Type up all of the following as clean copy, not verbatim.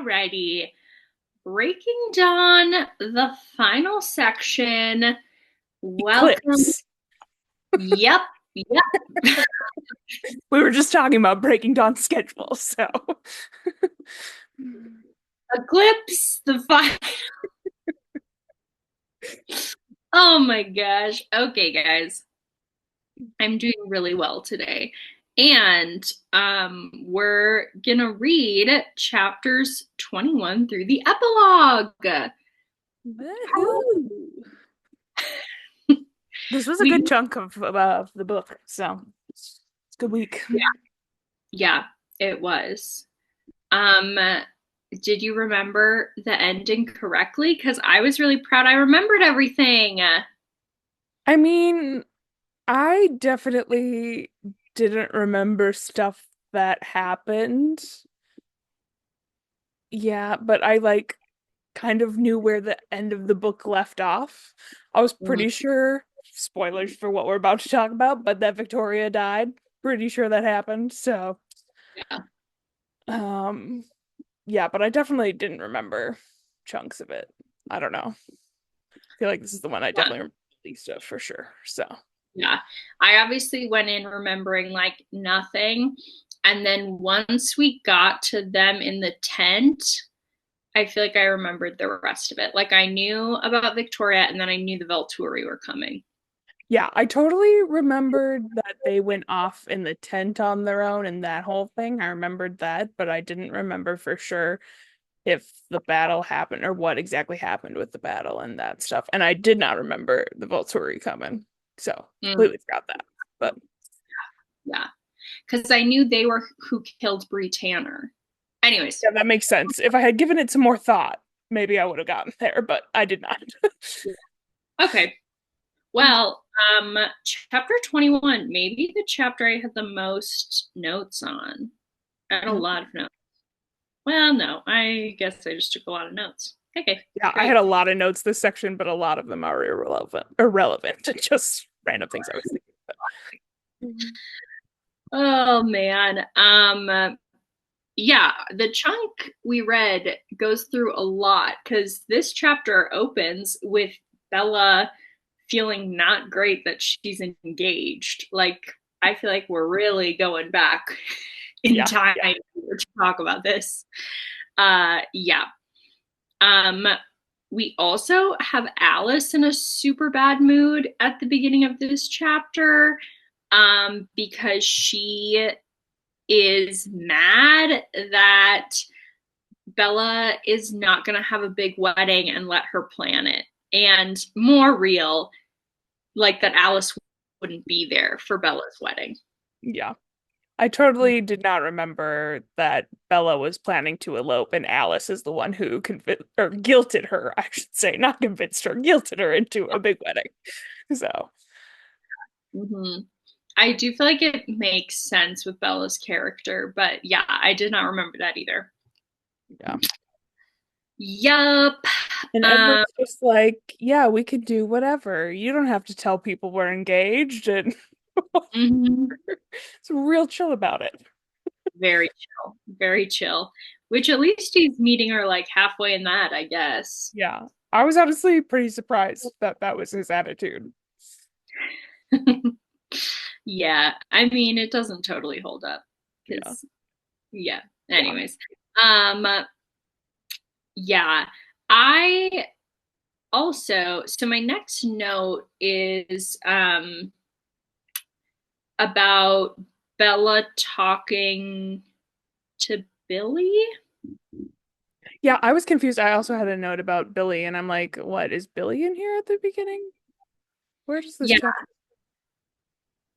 Alrighty. Breaking Dawn, the final section. Welcome. Eclipse. Yep. Yep. We were just talking about Breaking Dawn's schedule, so Eclipse, the final. Oh my gosh. Okay, guys. I'm doing really well today. And we're gonna read chapters 21 through the epilogue. woohoo. This was a We good chunk of the book, so it's a good week. Yeah, it was. Um, did you remember the ending correctly? Because I was really proud I remembered everything. I mean, I definitely didn't remember stuff that happened. Yeah, but I kind of knew where the end of the book left off. I was Mhm. pretty sure, spoilers for what we're about to talk about, but that Victoria died. Pretty sure that happened. So, Yeah. um, yeah, but I definitely didn't remember chunks of it. I don't know. I feel like this is the one I definitely remember the least of for sure. So, Yeah. I obviously went in remembering like nothing. And then once we got to them in the tent, I feel like I remembered the rest of it. Like I knew about Victoria and then I knew the Volturi were coming. yeah, I totally remembered that they went off in the tent on their own and that whole thing. I remembered that, but I didn't remember for sure if the battle happened or what exactly happened with the battle and that stuff. And I did not remember the Volturi coming. So Mm, completely forgot that. But yeah. Because I knew they were who killed Bree Tanner. Anyways. yeah, that makes sense. If I had given it some more thought, maybe I would have gotten there, but I did not. Okay. Well, chapter 21, maybe the chapter I had the most notes on. I had a lot of notes. Well, no, I guess I just took a lot of notes. Okay, Yeah, I had great. a lot of notes this section, but a lot of them are irrelevant, just random things I was thinking about. Oh man. Yeah, the chunk we read goes through a lot because this chapter opens with Bella feeling not great that she's engaged. Like, I feel like we're really going back in Yeah, time yeah. to talk about this. Yeah. Um, we also have Alice in a super bad mood at the beginning of this chapter because she is mad that Bella is not going to have a big wedding and let her plan it. And more real, like that Alice wouldn't be there for Bella's wedding. Yeah. I totally did not remember that Bella was planning to elope and Alice is the one who convinced or guilted her, I should say, not convinced her, guilted her into a big wedding. So, Mm-hmm. I do feel like it makes sense with Bella's character, but yeah, I did not remember that either. yeah. Yup. And Um, Edward's just like, yeah, we could do whatever. You don't have to tell people we're engaged and mhm. it's real chill about it. Very chill, very chill. Which at least he's meeting her like halfway in that, I guess. Yeah. I was honestly pretty surprised that that was his attitude. Yeah, I mean, it doesn't totally hold up Yeah. because, yeah. Yeah. Anyways, um, yeah, I also, so my next note is about Bella talking to Billy. Yeah, I was confused. I also had a note about Billy, and I'm like, what, is Billy in here at the beginning? Where does this Yeah, chapter?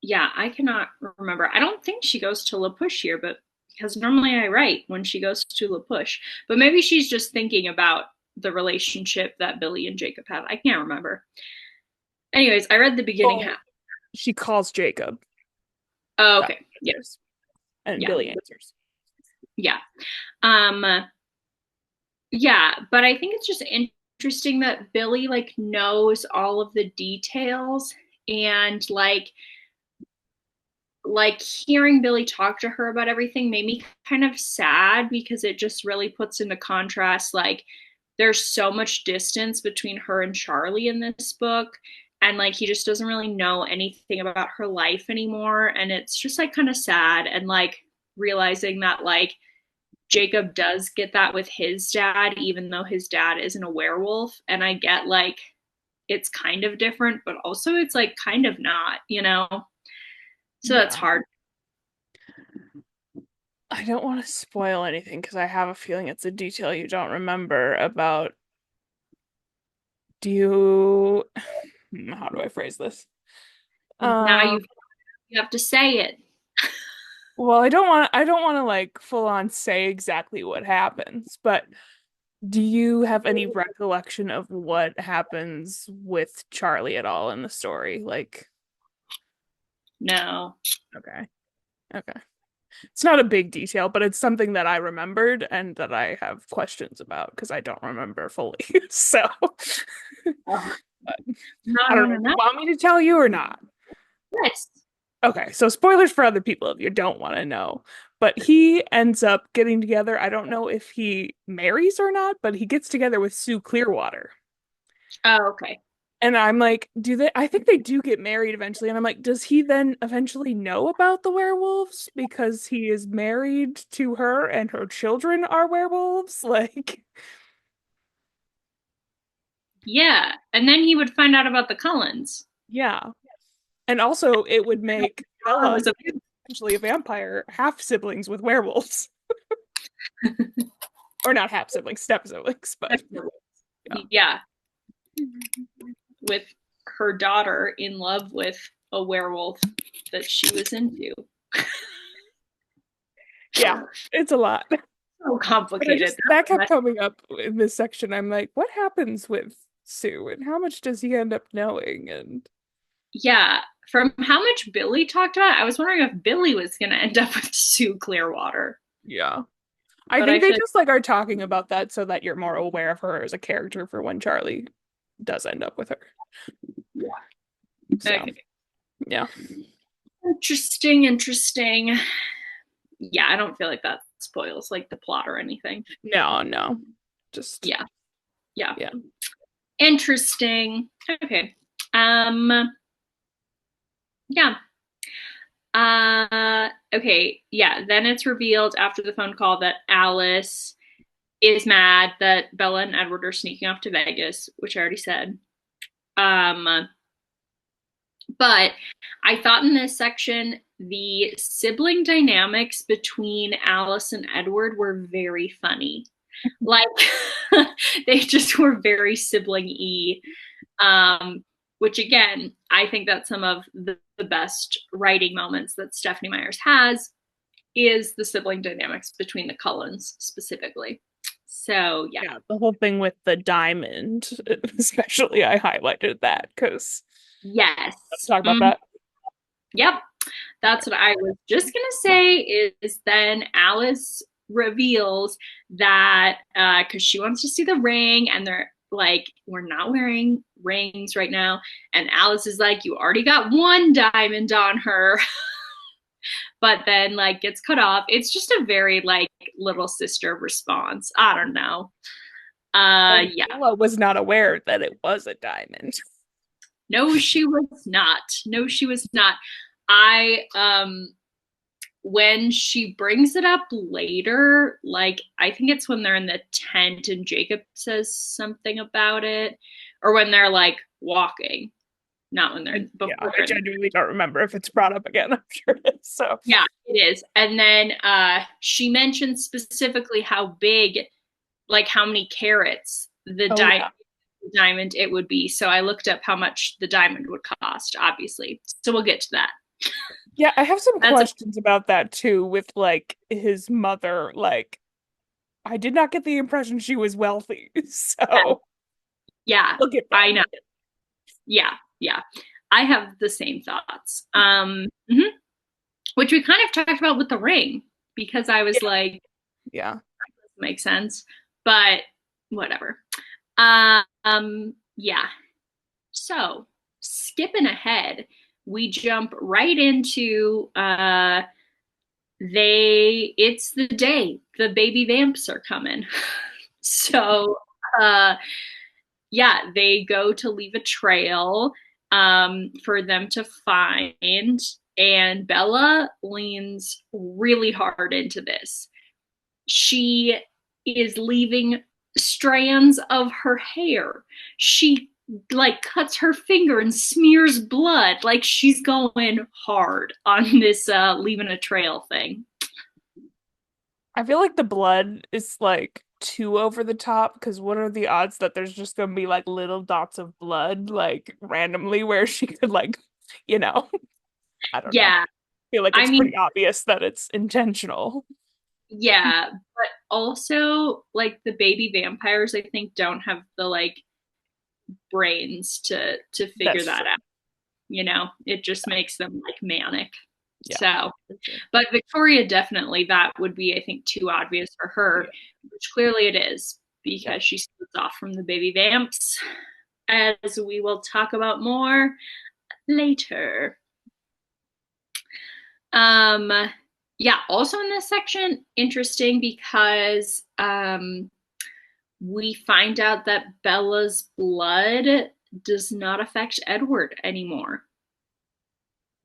yeah, I cannot remember. I don't think she goes to La Push here, but because normally I write when she goes to La Push, but maybe she's just thinking about the relationship that Billy and Jacob have. I can't remember. Anyways, I read the beginning Oh, half. she calls Jacob. Oh, That's okay. what Yeah. it is. And Yeah. Billy answers. Yeah. Um, yeah, but I think it's just interesting that Billy like knows all of the details and like like hearing Billy talk to her about everything made me kind of sad because it just really puts into contrast like there's so much distance between her and Charlie in this book, and like he just doesn't really know anything about her life anymore, and it's just like kind of sad, and like realizing that like Jacob does get that with his dad even though his dad isn't a werewolf, and I get like it's kind of different but also it's like kind of not, you know, so that's Yeah. hard. I don't want to spoil anything because I have a feeling it's a detail you don't remember about. Do you, how do I phrase this? Now Um, you have to say it. well, I don't want to like full on say exactly what happens, but do you have any recollection of what happens with Charlie at all in the story? Like, No. okay, okay. It's not a big detail, but it's something that I remembered and that I have questions about because I don't remember fully. So, Oh, but now I I don't want know. to Do know. you want me to tell you or not? Yes. Okay, so spoilers for other people if you don't want to know. But he ends up getting together. I don't know if he marries or not, but he gets together with Sue Clearwater. Oh, okay. And I'm like, do they? I think they do get married eventually. And I'm like, does he then eventually know about the werewolves because he is married to her and her children are werewolves? Like, Yeah. And then he would find out about the Cullens. yeah. And also, it would make Cullen Bella was a essentially a vampire, half siblings with werewolves. Or not half siblings, step siblings, but yeah. yeah, with her daughter in love with a werewolf that she was into. Yeah, it's a lot. So But I complicated. just that kept coming up in this section. I'm like, what happens with Sue and how much does he end up knowing? And Yeah. From how much Billy talked about, I was wondering if Billy was going to end up with Sue Clearwater. yeah. I But think I they feel just like are talking about that so that you're more aware of her as a character for when Charlie does end up with her. So, like, okay. yeah. Interesting, interesting. Yeah, I don't feel like that spoils like the plot or anything. No, no. Just Yeah. Yeah. yeah. Interesting. Okay. Um yeah. Okay, yeah, then it's revealed after the phone call that Alice is mad that Bella and Edward are sneaking off to Vegas, which I already said. Um but I thought in this section the sibling dynamics between Alice and Edward were very funny. Like they just were very sibling-y. Which again, I think that some of the best writing moments that Stephenie Meyers has is the sibling dynamics between the Cullens specifically. So yeah. Yeah, the whole thing with the diamond, especially I highlighted that because Yes. let's talk about Mm, that. yep. Okay. That's what I was just gonna say is then Alice reveals that because she wants to see the ring and they're like, we're not wearing rings right now. And Alice is like, you already got one diamond on her, but then like gets cut off. It's just a very like little sister response. I don't know. And Yeah. Bella was not aware that it was a diamond. No, she was not. No, she was not. I when she brings it up later, like I think it's when they're in the tent and Jacob says something about it, or when they're like walking, not when they're Yeah, before I they're in the, genuinely don't remember if it's brought up again. I'm sure it is. So, yeah, it is. And then she mentioned specifically how big, like how many carats oh yeah. diamond it would be. So I looked up how much the diamond would cost, obviously. So we'll get to that. Yeah, I have some That's a questions about that too with like his mother. Like, I did not get the impression she was wealthy. So, yeah, look at I that. know. Yeah, yeah. I have the same thoughts. Mhm. Which we kind of talked about with the ring because I was like, Yeah. makes sense, but whatever. Yeah. So skipping ahead, we jump right into it's the day the baby vamps are coming. So uh yeah, they go to leave a trail for them to find, and Bella leans really hard into this. She is leaving strands of her hair. She like cuts her finger and smears blood. Like she's going hard on this leaving a trail thing. I feel like the blood is like too over the top because what are the odds that there's just gonna be like little dots of blood like randomly where she could like, you know, I don't know. I Yeah, feel like I it's mean, pretty obvious that it's intentional. yeah, but also like the baby vampires, I think don't have the like brains to figure That's that true. out. You know, it just makes them like manic. Yeah, So, for sure. but Victoria definitely that would be, I think, too obvious for her, Yeah. which clearly it is Yep. because she splits off from the baby vamps, as we will talk about more later. Um, yeah, also in this section, interesting because we find out that Bella's blood does not affect Edward anymore.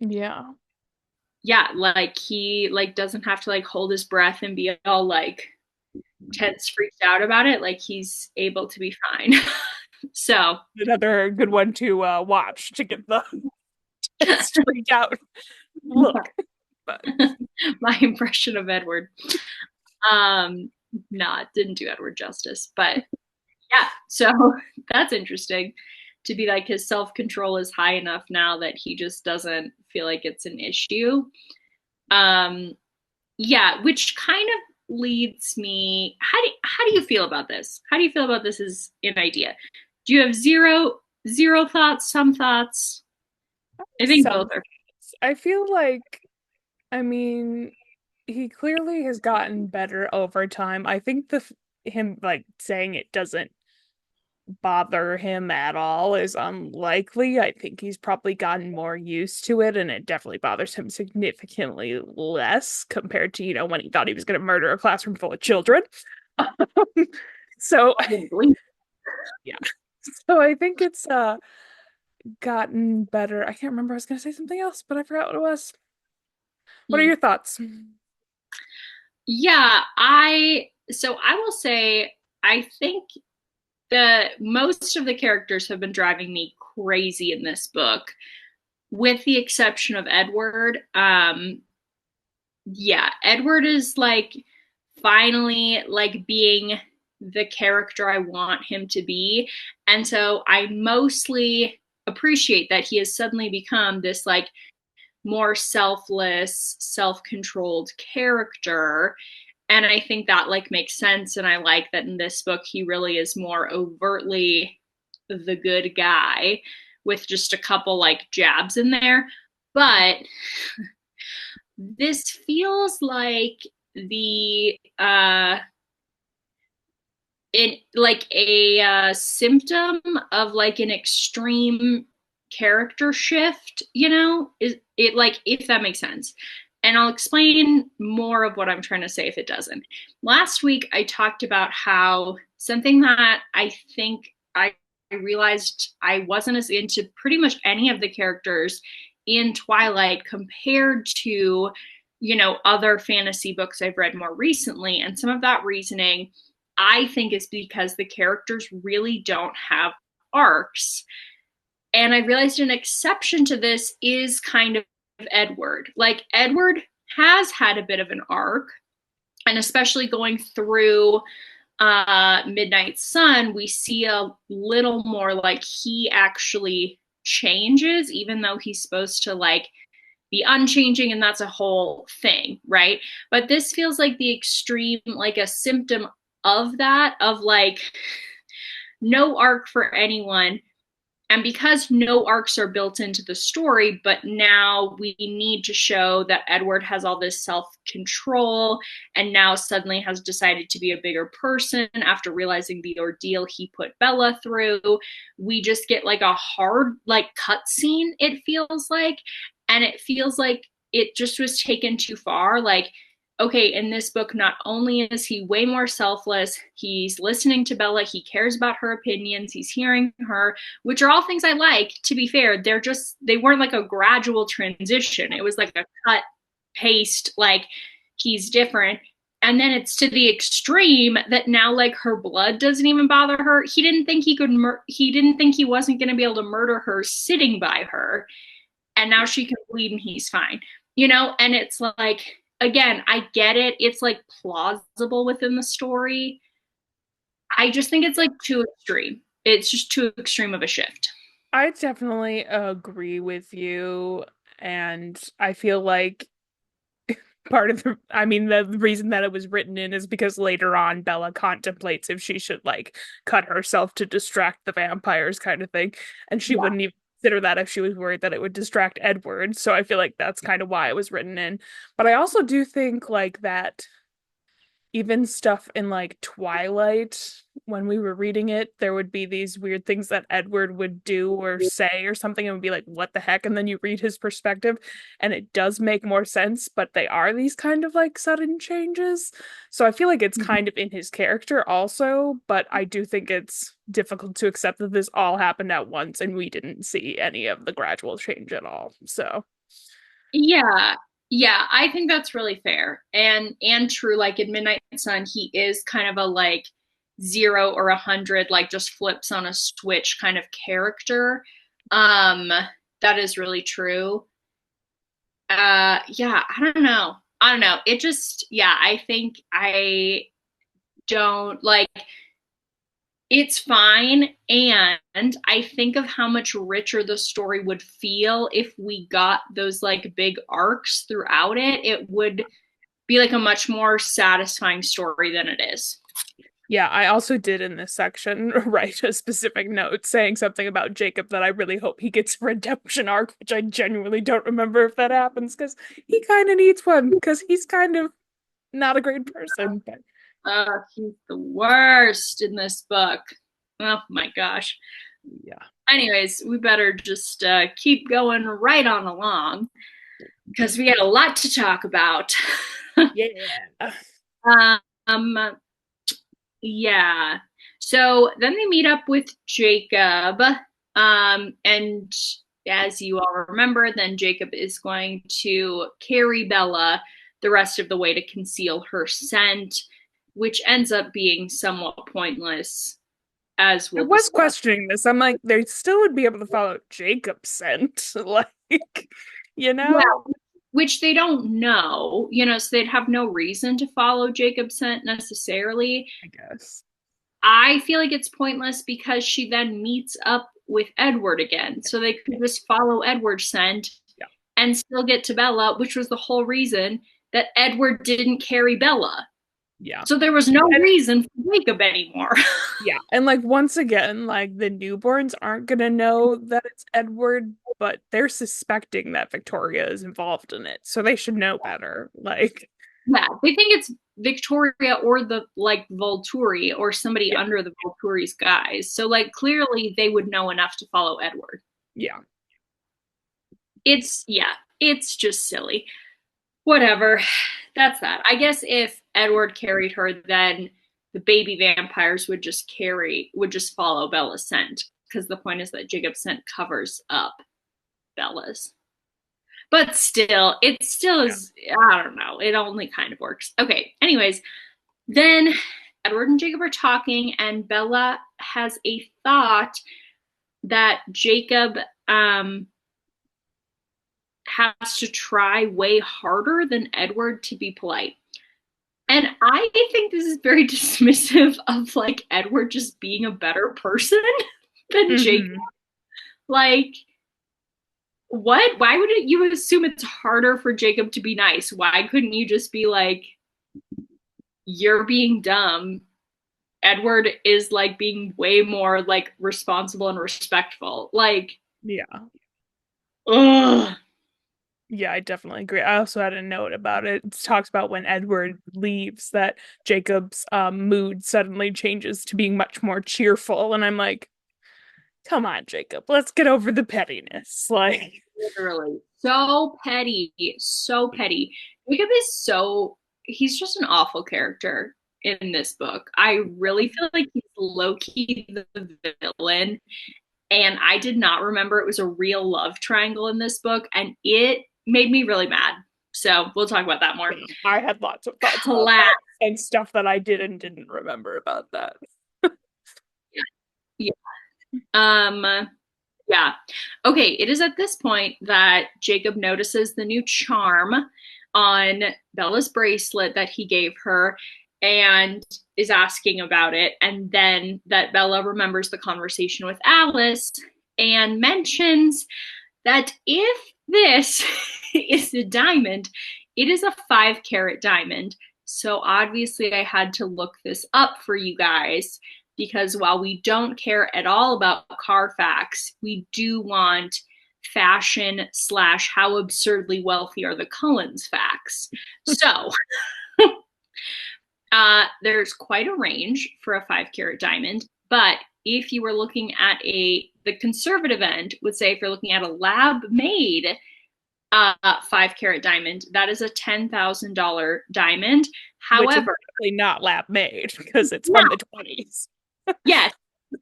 Yeah. Yeah, like he like doesn't have to like hold his breath and be all like tense, freaked out about it. Like he's able to be fine. So Another good one to watch to get the freaked out look. But my impression of Edward. Um, nah, it didn't do Edward justice, but yeah, so that's interesting to be like his self control is high enough now that he just doesn't feel like it's an issue. Um, yeah, which kind of leads me. How do you feel about this? How do you feel about this as an idea? Do you have zero thoughts, some thoughts? I think both some are. I feel like I mean he clearly has gotten better over time. I think him like saying it doesn't bother him at all is unlikely. I think he's probably gotten more used to it, and it definitely bothers him significantly less compared to, when he thought he was going to murder a classroom full of children. So, yeah. So I think it's gotten better. I can't remember. I was going to say something else, but I forgot what it was. What are Mm. your thoughts? Yeah, I will say I think the most of the characters have been driving me crazy in this book, with the exception of Edward. Yeah, Edward is like finally like being the character I want him to be. And so I mostly appreciate that he has suddenly become this like more selfless, self-controlled character. And I think that like makes sense, and I like that in this book he really is more overtly the good guy with just a couple like jabs in there. But this feels like the in like a symptom of like an extreme character shift, is it like, if that makes sense. And I'll explain more of what I'm trying to say if it doesn't. Last week I talked about how something that I think I realized I wasn't as into pretty much any of the characters in Twilight compared to other fantasy books I've read more recently. And some of that reasoning I think is because the characters really don't have arcs. And I realized an exception to this is kind of Edward. Like, Edward has had a bit of an arc, and especially going through Midnight Sun, we see a little more like he actually changes, even though he's supposed to like be unchanging, and that's a whole thing, right? But this feels like the extreme, like a symptom of that, of like no arc for anyone, And because no arcs are built into the story, but now we need to show that Edward has all this self control and now suddenly has decided to be a bigger person after realizing the ordeal he put Bella through. We just get like a hard, like, cut scene, it feels like. And it feels like it just was taken too far. Like, okay, in this book, not only is he way more selfless, he's listening to Bella, he cares about her opinions, he's hearing her, which are all things I like. To be fair, they weren't like a gradual transition. It was like a cut, paste, like he's different. And then it's to the extreme that now like her blood doesn't even bother her. He didn't think he didn't think he wasn't going to be able to murder her sitting by her. And now she can bleed and he's fine. And it's like, again, I get it. It's like plausible within the story. I just think it's like too extreme. It's just too extreme of a shift. I definitely agree with you. And I feel like part of the reason that it was written in is because later on Bella contemplates if she should like cut herself to distract the vampires kind of thing. And she Yeah. wouldn't even consider that if she was worried that it would distract Edward. So I feel like that's kind of why it was written in. But I also do think like that even stuff in like Twilight, when we were reading it, there would be these weird things that Edward would do or say or something and would be like, what the heck? And then you read his perspective and it does make more sense, but they are these kind of like sudden changes. So I feel like it's kind of in his character also, but I do think it's difficult to accept that this all happened at once and we didn't see any of the gradual change at all. So Yeah. Yeah, I think that's really fair. And true, like in Midnight Sun, he is kind of a like 0 or 100, like just flips on a switch kind of character. Um, that is really true. Yeah, I don't know. I don't know. It just, yeah, I think I don't like it's fine. And I think of how much richer the story would feel if we got those like big arcs throughout it. It would be like a much more satisfying story than it is. yeah, I also did in this section write a specific note saying something about Jacob that I really hope he gets a redemption arc, which I genuinely don't remember if that happens because he kind of needs one because he's kind of not a great person. But He's the worst in this book. Oh my gosh. yeah, Anyways, we better just keep going right on along because we got a lot to talk about. yeah. um, Yeah. So then they meet up with Jacob. And as you all remember, then Jacob is going to carry Bella the rest of the way to conceal her scent, which ends up being somewhat pointless, as I we'll was discuss. questioning this. I'm like, they still would be able to follow Jacob's scent, like, you know? Yeah, which they don't know, so they'd have no reason to follow Jacob's scent necessarily. I guess. I feel like it's pointless because she then meets up with Edward again. So they could just follow Edward's scent Yeah, and still get to Bella, which was the whole reason that Edward didn't carry Bella. yeah. So there was no And reason for Jacob anymore. yeah, and like once again, like the newborns aren't gonna know that it's Edward, but they're suspecting that Victoria is involved in it, so they should know better. Like, Yeah, they think it's Victoria or the like Volturi or somebody yeah, under the Volturi's guise. So like clearly they would know enough to follow Edward. yeah, It's just silly. Whatever. That's that. I guess if Edward carried her, then the baby vampires would just follow Bella's scent. Because the point is that Jacob's scent covers up Bella's. But still, it still yeah. is, I don't know. It only kind of works. Okay. Anyways, then Edward and Jacob are talking, and Bella has a thought that Jacob has to try way harder than Edward to be polite. And I think this is very dismissive of like Edward just being a better person than Jacob. Hmm. Like, what? Why would you assume it's harder for Jacob to be nice? Why couldn't you just be like, you're being dumb Edward is like being way more like responsible and respectful. Like, Yeah. ugh. Yeah, I definitely agree. I also had a note about it. It talks about when Edward leaves that Jacob's mood suddenly changes to being much more cheerful, and I'm like, come on, Jacob, let's get over the pettiness. Like, Literally. So petty. So petty. Jacob is so, he's just an awful character in this book. I really feel like he's low key the villain. And I did not remember it was a real love triangle in this book. And it made me really mad. So we'll talk about that more. I had lots of thoughts about Class. that and stuff that I did and didn't remember about that. Yeah. Um, Yeah. Okay, it is at this point that Jacob notices the new charm on Bella's bracelet that he gave her and is asking about it. And then that Bella remembers the conversation with Alice and mentions that if this is a diamond, it is a 5 carat diamond. So obviously, I had to look this up for you guys because while we don't care at all about Carfax, we do want fashion slash how absurdly wealthy are the Cullens facts. So there's quite a range for a 5 carat diamond, but if you were looking at the conservative end would say if you're looking at a lab made 5 carat diamond, that is a $10,000 diamond. Which is However, actually not lab made because it's no, from the 20s. yes,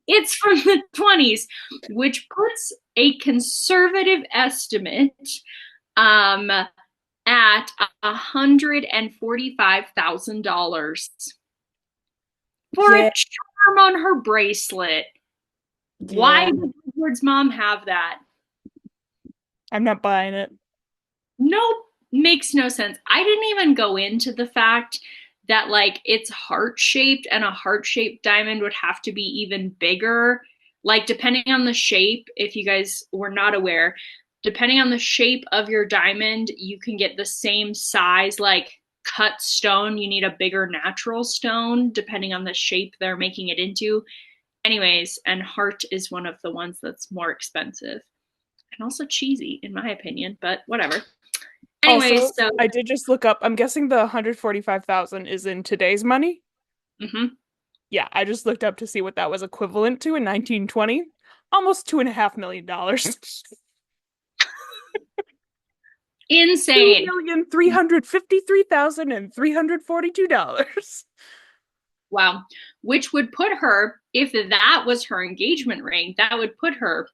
it's from the 20s, which puts a conservative estimate um, at $145,000 for a Yeah, charm on her bracelet. Why yeah. did Edward's mom have that? I'm not buying it. Nope, makes no sense. I didn't even go into the fact that like it's heart shaped and a heart shaped diamond would have to be even bigger. Like depending on the shape, if you guys were not aware, depending on the shape of your diamond, you can get the same size like cut stone. You need a bigger natural stone depending on the shape they're making it into. Anyways, and heart is one of the ones that's more expensive and also cheesy in my opinion, but whatever. Also, Anyways, so I did just look up. I'm guessing the 145,000 is in today's money. mhm. Yeah, I just looked up to see what that was equivalent to in 1920. Almost $2.5 million. Two Insane. million $353,342. Wow. Which would put her, if that was her engagement ring, that would put her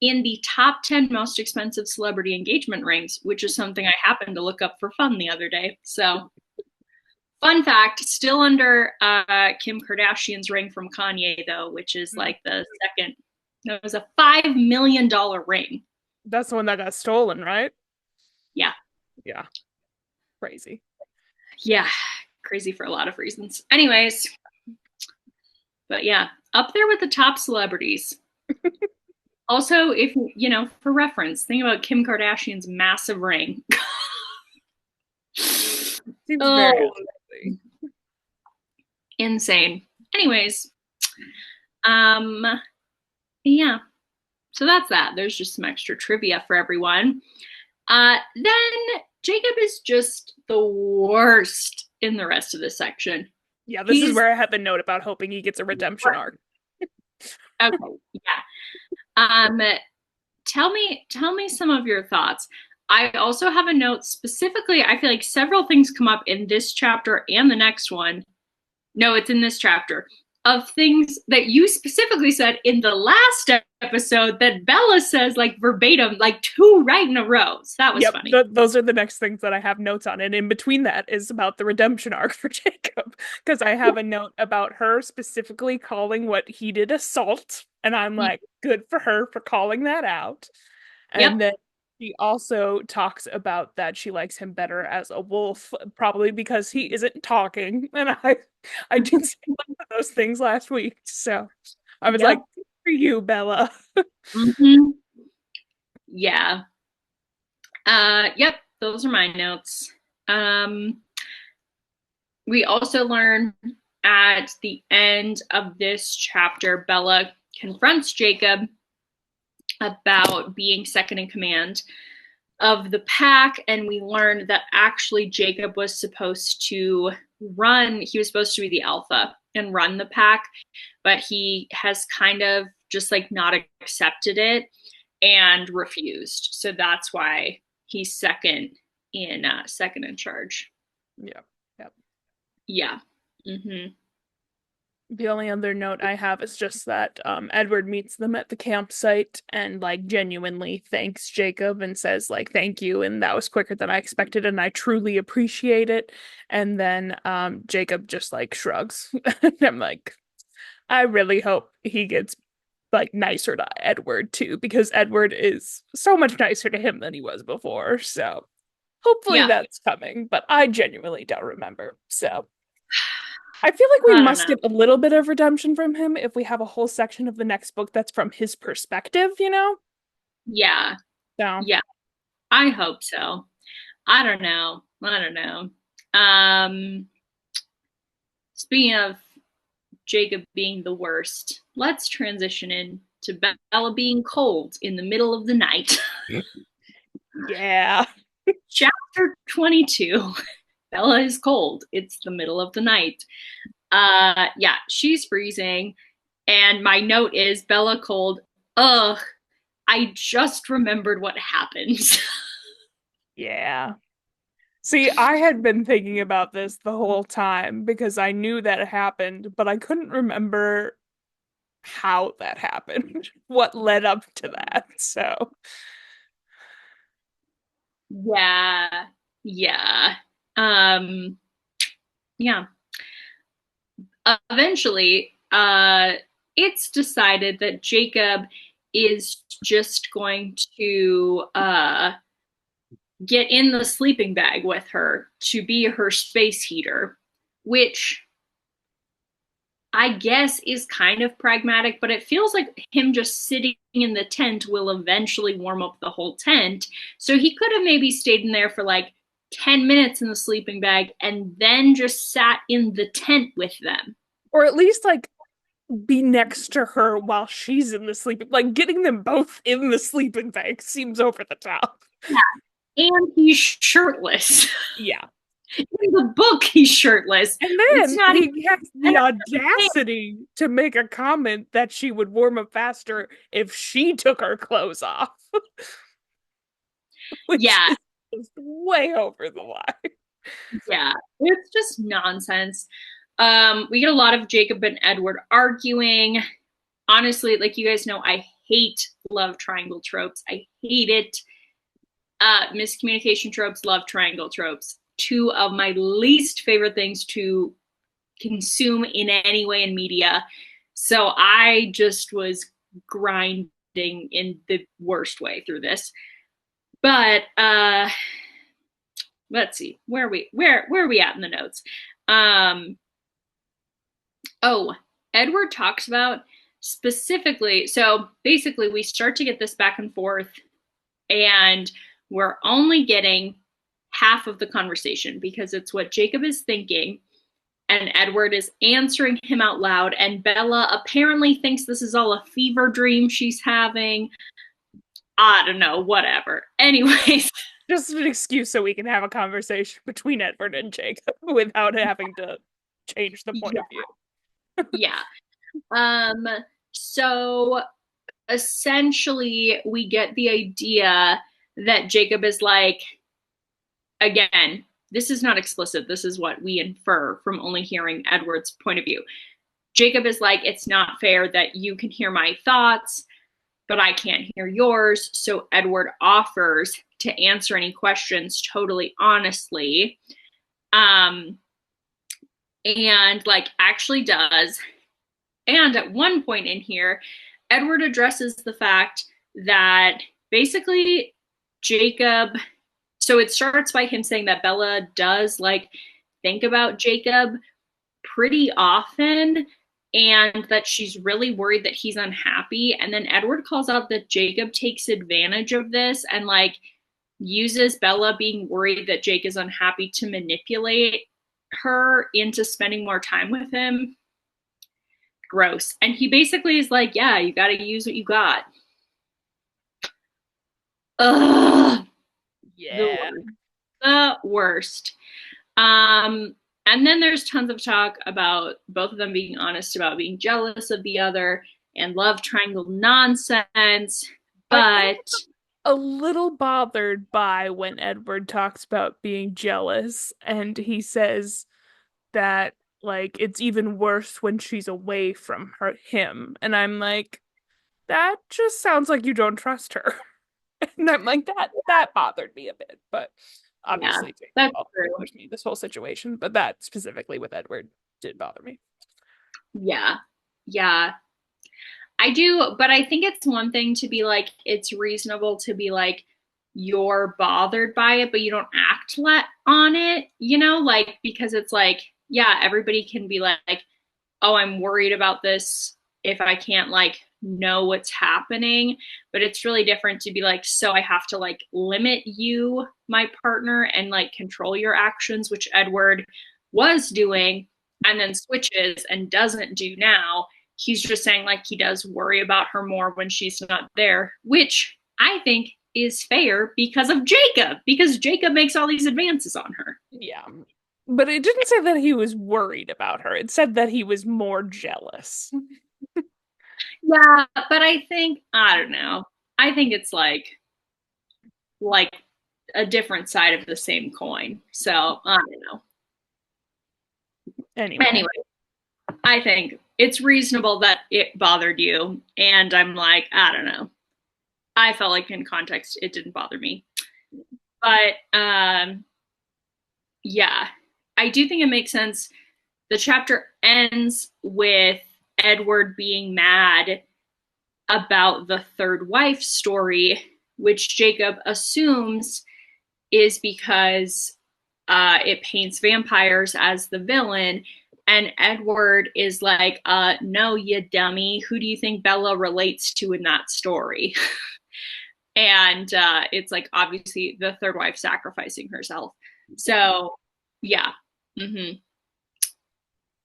in the top 10 most expensive celebrity engagement rings, which is something I happened to look up for fun the other day. So, fun fact, still under Kim Kardashian's ring from Kanye, though, which is like the second. It was a $5 million ring. That's the one that got stolen, right? Yeah. Yeah, crazy. Yeah. Crazy for a lot of reasons. Anyways, but yeah, up there with the top celebrities. Also, if you know, for reference, think about Kim Kardashian's massive ring. Seems very Oh, unlikely. insane. Anyways, um, yeah. So that's that. There's just some extra trivia for everyone. Then Jacob is just the worst in the rest of the section. Yeah, this is He's where I had the note about hoping he gets a redemption arc. okay. Yeah. Um, tell me some of your thoughts. I also have a note specifically. I feel like several things come up in this chapter and the next one. No, it's in this chapter of things that you specifically said in the last episode that Bella says like verbatim, like 2 right in a row. So that was Yep, funny. those are the next things that I have notes on. And in between that is about the redemption arc for Jacob. Because I have a note about her specifically calling what he did assault. And I'm like, good for her for calling that out. Yep. And then she also talks about that she likes him better as a wolf, probably because he isn't talking. And I did say both of those things last week. So I was like, Yep. good for you, Bella. Mm-hmm. Yeah. Yep. Those are my notes. We also learn at the end of this chapter, Bella confronts Jacob about being second in command of the pack, and we learned that actually Jacob was supposed to he was supposed to be the alpha and run the pack, but he has kind of just like not accepted it and refused. So that's why he's second in charge. Yeah. Yep. Yeah. Mm-hmm. The only other note I have is just that Edward meets them at the campsite and like genuinely thanks Jacob and says like thank you, and that was quicker than I expected and I truly appreciate it. And then Jacob just like shrugs. And I'm like, I really hope he gets like nicer to Edward too, because Edward is so much nicer to him than he was before. So hopefully Yeah. that's coming, but I genuinely don't remember. So I feel like we I don't must know. get a little bit of redemption from him if we have a whole section of the next book that's from his perspective, you know? Yeah. So, Yeah. I hope so. I don't know. I don't know. Um, Speaking of Jacob being the worst, let's transition in to Bella being cold in the middle of the night. yeah. Chapter 22. Bella is cold. It's the middle of the night. Yeah, she's freezing. And my note is Bella cold. Ugh, I just remembered what happens. Yeah. See, I had been thinking about this the whole time because I knew that happened, but I couldn't remember how that happened, what led up to that. So, Yeah. Yeah. Um, yeah. Eventually, it's decided that Jacob is just going to get in the sleeping bag with her to be her space heater, which I guess is kind of pragmatic, but it feels like him just sitting in the tent will eventually warm up the whole tent. So he could have maybe stayed in there for like 10 minutes in the sleeping bag and then just sat in the tent with them. or at least like be next to her while she's in the sleeping, like getting them both in the sleeping bag seems over the top. Yeah. And he's shirtless. Yeah. In the book, he's shirtless. And It's then not even. he has the audacity to make a comment that she would warm up faster if she took her clothes off, which Yeah, is just way over the line. yeah. It's just nonsense. We get a lot of Jacob and Edward arguing. Honestly, like you guys know, I hate love triangle tropes. I hate it. Miscommunication tropes, love triangle tropes. Two of my least favorite things to consume in any way in media. So I just was grinding in the worst way through this. But let's see, where are we at in the notes? Um, oh, Edward talks about specifically. So basically, we start to get this back and forth, and we're only getting half of the conversation because it's what Jacob is thinking and Edward is answering him out loud, and Bella apparently thinks this is all a fever dream she's having. I don't know, whatever. Anyways, Just an excuse so we can have a conversation between Edward and Jacob without having to change the point yeah, of view. yeah. Um, so essentially we get the idea that Jacob is like, again, this is not explicit. This is what we infer from only hearing Edward's point of view. Jacob is like, it's not fair that you can hear my thoughts, but I can't hear yours. So Edward offers to answer any questions totally honestly. And like actually does. And at one point in here, Edward addresses the fact that basically Jacob, so it starts by him saying that Bella does like think about Jacob pretty often and that she's really worried that he's unhappy. And then Edward calls out that Jacob takes advantage of this and like uses Bella being worried that Jake is unhappy to manipulate her into spending more time with him. Gross. And he basically is like, yeah, you got to use what you got. Ugh, the Yeah. worst. The worst. Um, and then there's tons of talk about both of them being honest about being jealous of the other and love triangle nonsense. I am But a little bothered by when Edward talks about being jealous and he says that like it's even worse when she's away from him. And I'm like, that just sounds like you don't trust her. And I'm like, that bothered me a bit, but yeah, obviously Jacob that's also true. bothers me, this whole situation, but that specifically with Edward did bother me. Yeah. Yeah. I do, but I think it's one thing to be like, it's reasonable to be like, you're bothered by it, but you don't act on it, like, because it's like, yeah, everybody can be like, oh, I'm worried about this if I can't like know what's happening. But it's really different to be like, so I have to like limit you, my partner, and like control your actions, which Edward was doing and then switches and doesn't do now. He's just saying like he does worry about her more when she's not there, which I think is fair because Jacob makes all these advances on her. Yeah. But it didn't say that he was worried about her. It said that he was more jealous. Yeah, but I think I don't know. I think it's like a different side of the same coin. So I don't know. Anyway, Anyway, I think it's reasonable that it bothered you, and I'm like, I don't know. I felt like in context it didn't bother me, but yeah, I do think it makes sense. The chapter ends with Edward being mad about the third wife story, which Jacob assumes is because it paints vampires as the villain. And Edward is like, no, you dummy. Who do you think Bella relates to in that story? And it's like, obviously, the third wife sacrificing herself. So, yeah. Mm-hmm.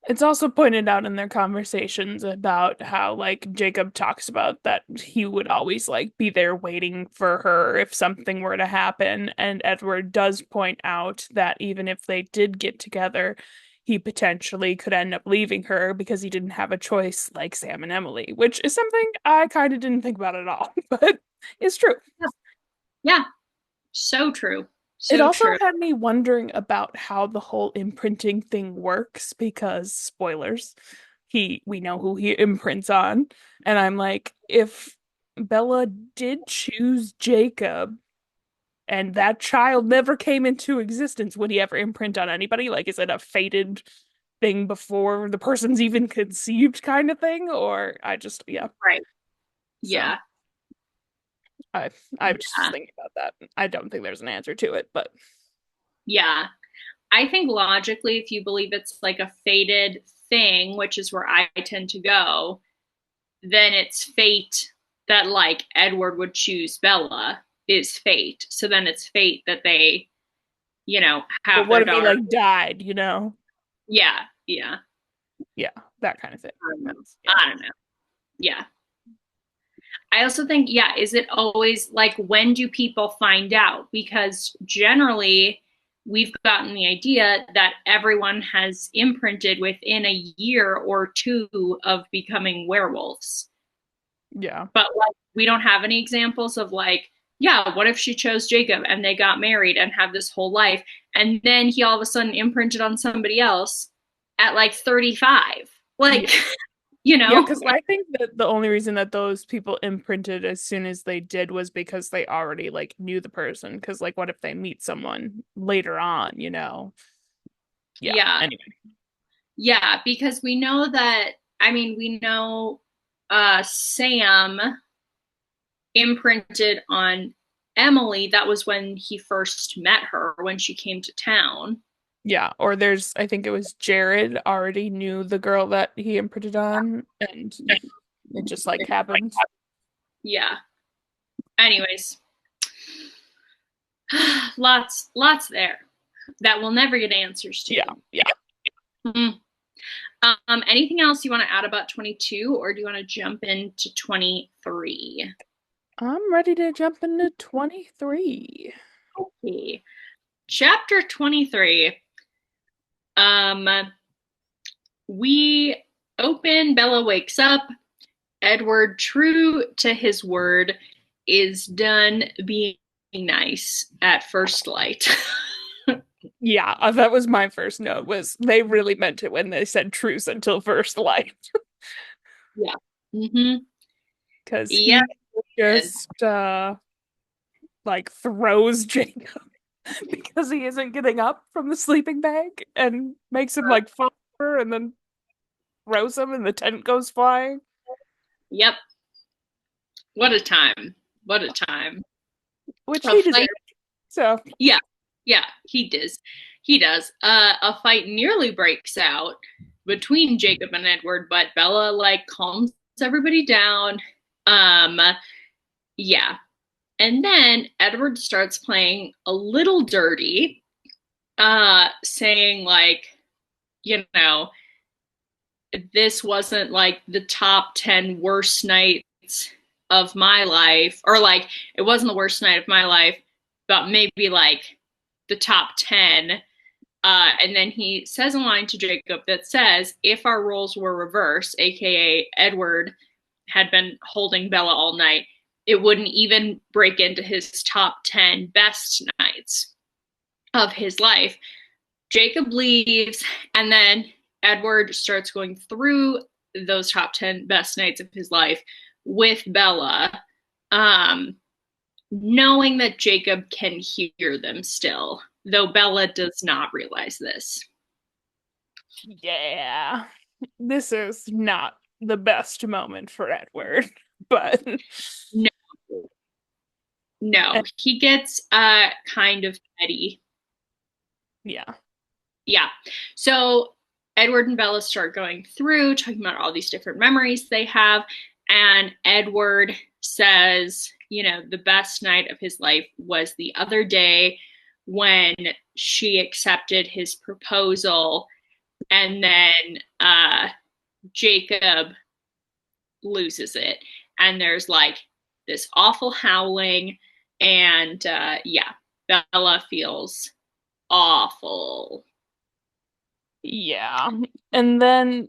it's also pointed out in their conversations about how like Jacob talks about that he would always like be there waiting for her if something were to happen. And Edward does point out that even if they did get together, he potentially could end up leaving her because he didn't have a choice like Sam and Emily, which is something I kind of didn't think about at all, but it's true. Yeah. Yeah. So true. It So also true. had me wondering about how the whole imprinting thing works because spoilers, we know who he imprints on, and I'm like, if Bella did choose Jacob and that child never came into existence, would he ever imprint on anybody? Like, is it a fated thing before the person's even conceived kind of thing? Or I just yeah. Right. So Yeah. I was just Yeah. thinking about that. I don't think there's an answer to it, but Yeah. I think logically, if you believe it's like a fated thing, which is where I tend to go, then it's fate that like Edward would choose Bella is fate. So then it's fate that they, but have what their if he daughter. like died, you know? Yeah. Yeah. Yeah, that kind of thing. Yeah. I don't know. Yeah. I also think, yeah, is it always like when do people find out? Because generally, we've gotten the idea that everyone has imprinted within a year or two of becoming werewolves. Yeah. But like, we don't have any examples of like, yeah, what if she chose Jacob and they got married and have this whole life? And then he all of a sudden imprinted on somebody else at like 35. Like, Yeah. you Yeah, know? because I think that the only reason that those people imprinted as soon as they did was because they already like knew the person. Because like, what if they meet someone later on, you know? Yeah. Yeah. Anyway. Yeah, because we know that, I mean, we know Sam imprinted on Emily. That was when he first met her, when she came to town. Yeah. Or there's, I think it was Jared already knew the girl that he imprinted on, and it just like happened. Yeah. Anyways, lots there that we'll never get answers to. Yeah. Yeah. Mm. Anything else you want to add about 22, or do you want to jump into 23? I'm ready to jump into 23. Okay. Chapter 23. Um, we open, Bella wakes up. Edward, true to his word, is done being nice at first light. Yeah, that was my first note was they really meant it when they said truce until first light. Yeah. Mm-hmm. Because Yeah, he it did. just like throws Jacob because he isn't getting up from the sleeping bag and makes him like fall over and then throws him and the tent goes flying. Yep. What a time. What a time. Which A he fight. deserved. So Yeah. Yeah, he does. He does. A fight nearly breaks out between Jacob and Edward, but Bella like calms everybody down. Um, yeah. And then Edward starts playing a little dirty, saying like, you know, this wasn't like the top 10 worst nights of my life, or like it wasn't the worst night of my life, but maybe like the top 10. And then he says a line to Jacob that says, if our roles were reversed, aka Edward had been holding Bella all night, it wouldn't even break into his top 10 best nights of his life. Jacob leaves, and then Edward starts going through those top 10 best nights of his life with Bella, um, knowing that Jacob can hear them still, though Bella does not realize this. yeah, this is not the best moment for Edward, but No, no, and he gets kind of petty. yeah, Yeah. So Edward and Bella start going through, talking about all these different memories they have. And Edward says, you know, the best night of his life was the other day when she accepted his proposal. And then Jacob loses it. And there's like this awful howling. And yeah, Bella feels awful. yeah, and then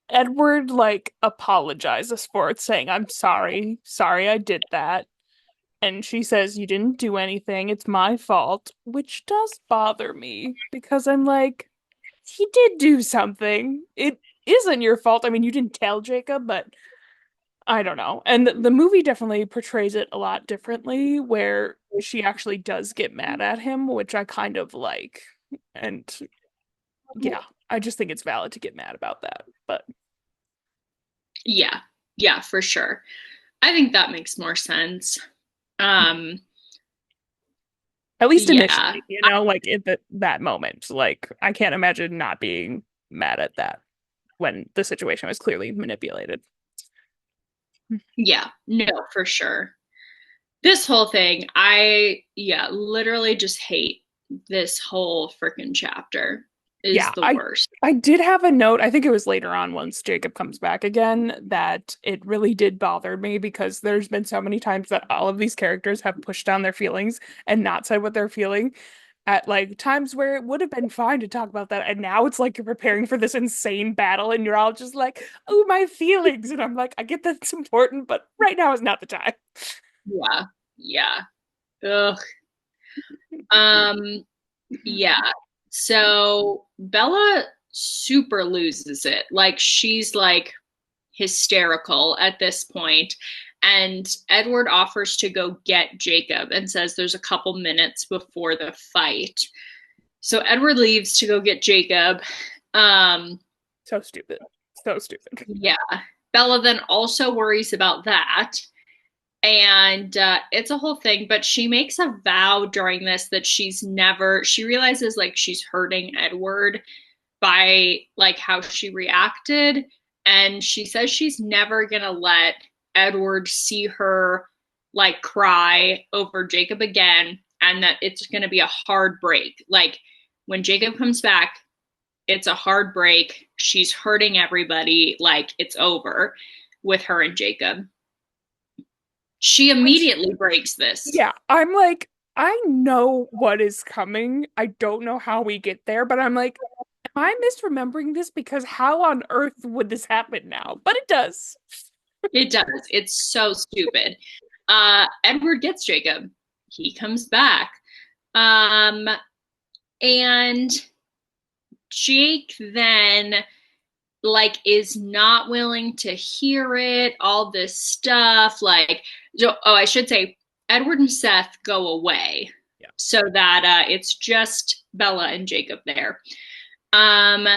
Edward like apologizes for it, saying, "I'm sorry, sorry I did that." And she says, "You didn't do anything. It's my fault," which does bother me because I'm like, he did do something. It isn't your fault. I mean, you didn't tell Jacob, but I don't know. And the movie definitely portrays it a lot differently, where she actually does get mad at him, which I kind of like. And yeah, I just think it's valid to get mad about that. But Yeah, yeah, for sure. I think that makes more sense. Um, at least yeah, initially, like at that moment, like I can't imagine not being mad at that when the situation was clearly manipulated. yeah, no, for sure. This whole thing, yeah, literally just hate this whole freaking chapter is Yeah, the I worst. I did have a note. I think it was later on once Jacob comes back again that it really did bother me because there's been so many times that all of these characters have pushed down their feelings and not said what they're feeling at like times where it would have been fine to talk about that. And now it's like you're preparing for this insane battle and you're all just like, "Oh, my feelings." And I'm like, I get that it's important, but right now is not the time. Yeah, yeah. Ugh. Um, yeah. So Bella super loses it. Like she's like hysterical at this point. And Edward offers to go get Jacob and says there's a couple minutes before the fight. So Edward leaves to go get Jacob. Um, So stupid. So stupid. yeah. Bella then also worries about that. And it's a whole thing, but she makes a vow during this that she realizes like she's hurting Edward by like how she reacted. And she says she's never gonna let Edward see her like cry over Jacob again, and that it's gonna be a hard break. Like when Jacob comes back, It's a hard break. She's hurting everybody. Like, it's over with her and Jacob. She immediately breaks this. Yeah, I'm like, I know what is coming. I don't know how we get there, but I'm like, am I misremembering this? Because how on earth would this happen now? But it does. It does. It's so stupid. Edward gets Jacob. He comes back. Um, and Jake then like is not willing to hear it, all this stuff. Like, oh, I should say Edward and Seth go away Yeah. so that it's just Bella and Jacob there. Um,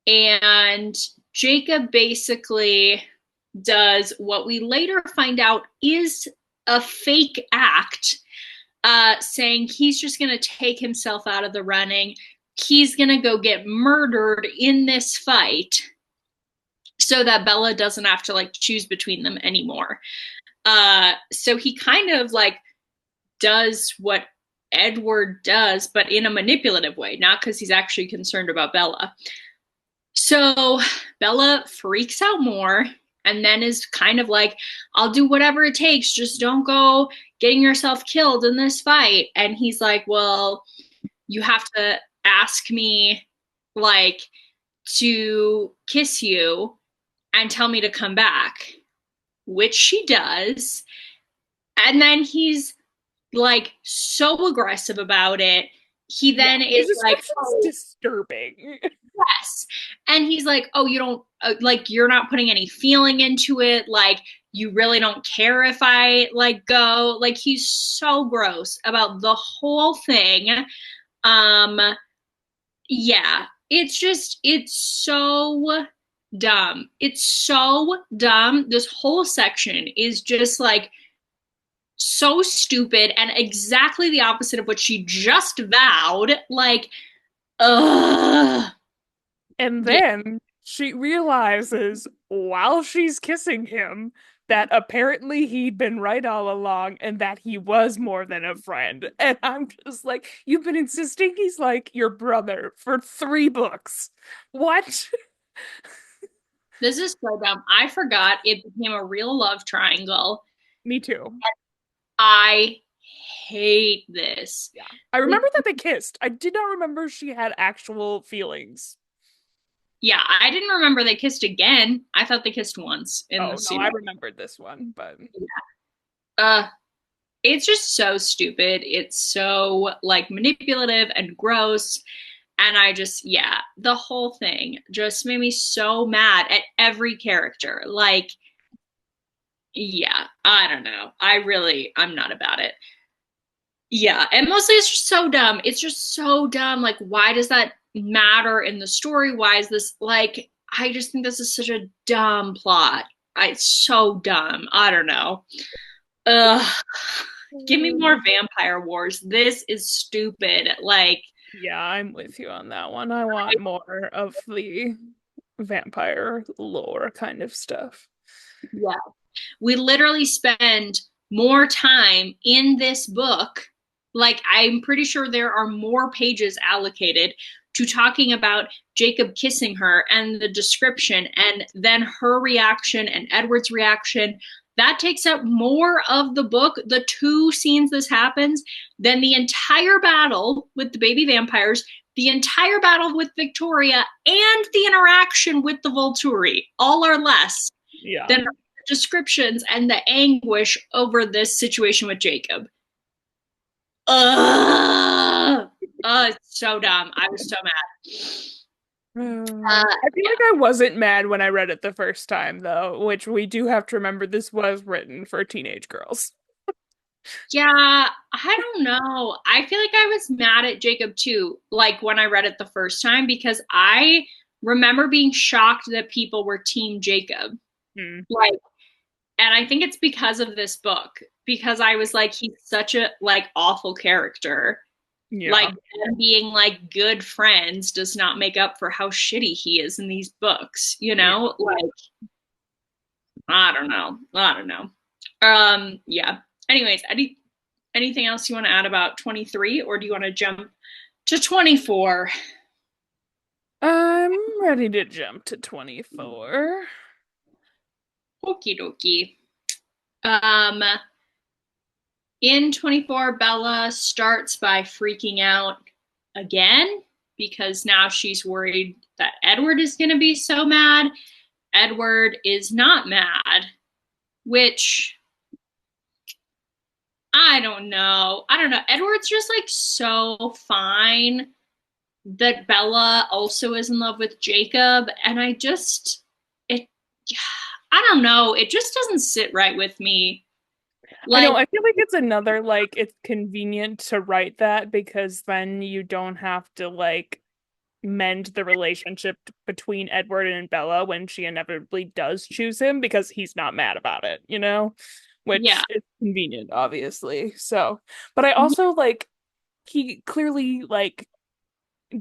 and Jacob basically does what we later find out is a fake act, saying he's just going to take himself out of the running. He's going to go get murdered in this fight so that Bella doesn't have to like choose between them anymore. So he kind of like does what Edward does, but in a manipulative way, not because he's actually concerned about Bella. So Bella freaks out more and then is kind of like, I'll do whatever it takes. Just don't go getting yourself killed in this fight. And he's like, well, you have to ask me like to kiss you and tell me to come back, which she does. And then he's like so aggressive about it. He then is The like, description's oh, disturbing. yes. And he's like, oh, you don't, like, you're not putting any feeling into it. Like, you really don't care if I, like, go. Like, he's so gross about the whole thing. Um, yeah. It's just, it's so dumb. It's so dumb. This whole section is just, like, so stupid and exactly the opposite of what she just vowed. Like, ugh. And Yeah. then she realizes while she's kissing him that apparently he'd been right all along and that he was more than a friend. And I'm just like, you've been insisting he's like your brother for 3 books. What? This is so dumb. I forgot it became a real love triangle. Me too. I hate this. Yeah. I remember that they kissed. I did not remember she had actual feelings. Yeah, I didn't remember they kissed again. I thought they kissed once in the Oh, no, I series. remembered this one, but Uh, it's just so stupid. It's so like manipulative and gross. And I just, yeah, the whole thing just made me so mad at every character. Like, yeah, I don't know. I'm not about it. Yeah, and mostly it's just so dumb. It's just so dumb. Like, why does that matter in the story? Why is this like? I just think this is such a dumb plot. It's so dumb. I don't know. Ugh. Give me more vampire wars. This is stupid. Like, yeah, I'm with you on that one. I want more of the vampire lore kind of stuff. yeah, we literally spend more time in this book. Like, I'm pretty sure there are more pages allocated to talking about Jacob kissing her and the description, and then her reaction and Edward's reaction. That takes up more of the book, the 2 scenes this happens, than the entire battle with the baby vampires, the entire battle with Victoria, and the interaction with the Volturi. All are less Yeah. than descriptions and the anguish over this situation with Jacob. Ugh. It's so dumb. I was so mad. I feel like I wasn't mad when I read it the first time, though, which we do have to remember this was written for teenage girls. Yeah, I don't know. I feel like I was mad at Jacob too, like when I read it the first time, because I remember being shocked that people were Team Jacob. Hmm. Like, and I think it's because of this book, because I was like, he's such a like awful character. Yeah. Like them being like good friends does not make up for how shitty he is in these books, you Yeah. know? Like, I don't know. I don't know. Yeah. Anyways, anything else you want to add about 23, or do you want to jump to 24? ready to jump to 24. Okie dokie. Um, in 24, Bella starts by freaking out again because now she's worried that Edward is going to be so mad. Edward is not mad, which I don't know. I don't know. Edward's just like so fine that Bella also is in love with Jacob. And it, I don't know. It just doesn't sit right with me. I know, Like, I feel like it's another, like, it's convenient to write that because then you don't have to, like, mend the relationship between Edward and Bella when she inevitably does choose him because he's not mad about it, you know? yeah. Which is convenient, obviously. So, but I also, like, he clearly, like,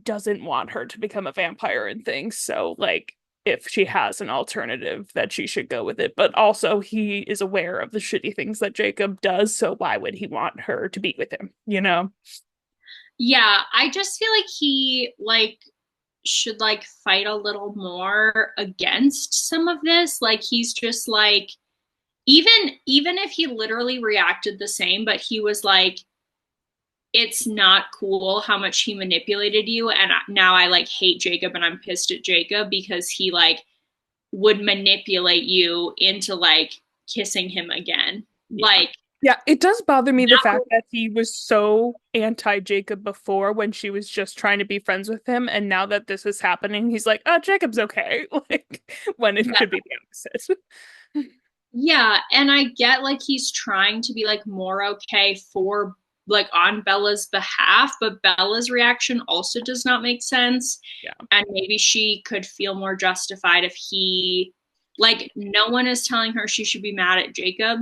doesn't want her to become a vampire and things. So, like, if she has an alternative, that she should go with it. But also, he is aware of the shitty things that Jacob does. So, why would he want her to be with him? You know? Yeah, I just feel like he should fight a little more against some of this. Like he's just like even if he literally reacted the same, but he was like, it's not cool how much he manipulated you, and now I like hate Jacob and I'm pissed at Jacob because he like would manipulate you into like kissing him again. Yeah. Like, Yeah, it does bother me the fact that he was so anti-Jacob before when she was just trying to be friends with him, and now that this is happening, he's like, "Oh, Jacob's okay." Like when it yeah, should be the opposite. yeah, and I get like he's trying to be like more okay for like on Bella's behalf, but Bella's reaction also does not make sense. Yeah. And maybe she could feel more justified if he like no one is telling her she should be mad at Jacob,